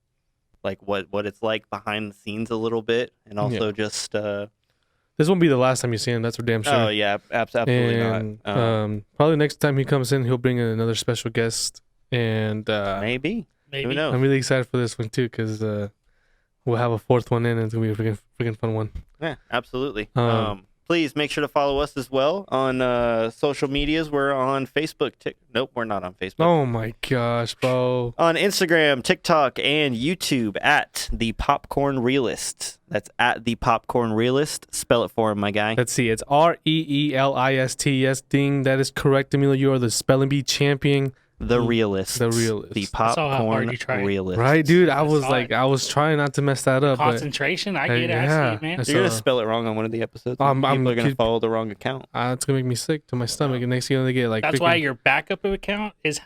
like what it's like behind the scenes a little bit, and also just
This won't be the last time you see him. That's for damn sure.
oh yeah, absolutely
and,
not.
Probably next time he comes in, he'll bring in another special guest. And
Maybe. Who
Maybe.
knows?
I'm really excited for this one too, because we'll have a fourth one in, and it's gonna be a freaking fun one.
Yeah, absolutely.
Um,
Please make sure to follow us as well on social medias. We're on Facebook. Nope, we're not on Facebook.
Oh my gosh, bro!
On Instagram, TikTok, and YouTube at The Popcorn Realist. That's at The Popcorn Realist. Spell it for him, my guy.
Let's see. It's REELIST. Yes, ding. That is correct, Emilio. You are the spelling bee champion.
The Realist.
The Realist.
The
saw how hard
Popcorn
you tried.
Realist.
Right, dude. I
I
was
saw
like,
it.
I was trying not to mess that up. But
Concentration. I get it. I
yeah,
see it, man.
that's-
You're going to
So-
spell it wrong on one of the episodes.
I'm
People are going to
keep-
follow the wrong account.
it's gonna make me sick to my stomach. And next thing you know, they get like
That's why
freaking-
your backup account is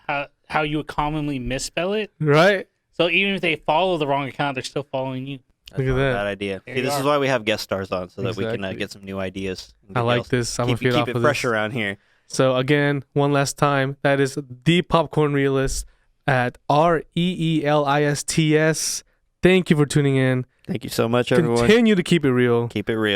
how you would commonly misspell it.
right.
So even if they follow the wrong account, they're still following you.
That's
Look at
not a
that.
bad idea.
There
See,
you
this is
are.
why we have guest stars on, so that we can
Exactly.
get some new ideas. and
I
get
like
y'all-
this. I'm gonna
Keep
feed off
it
of
fresh
this.
around here.
So again, one last time, that is The Popcorn Realist at REELISTS. Thank you for tuning in.
Thank you so much, everyone.
Continue to keep it real.
Keep it real.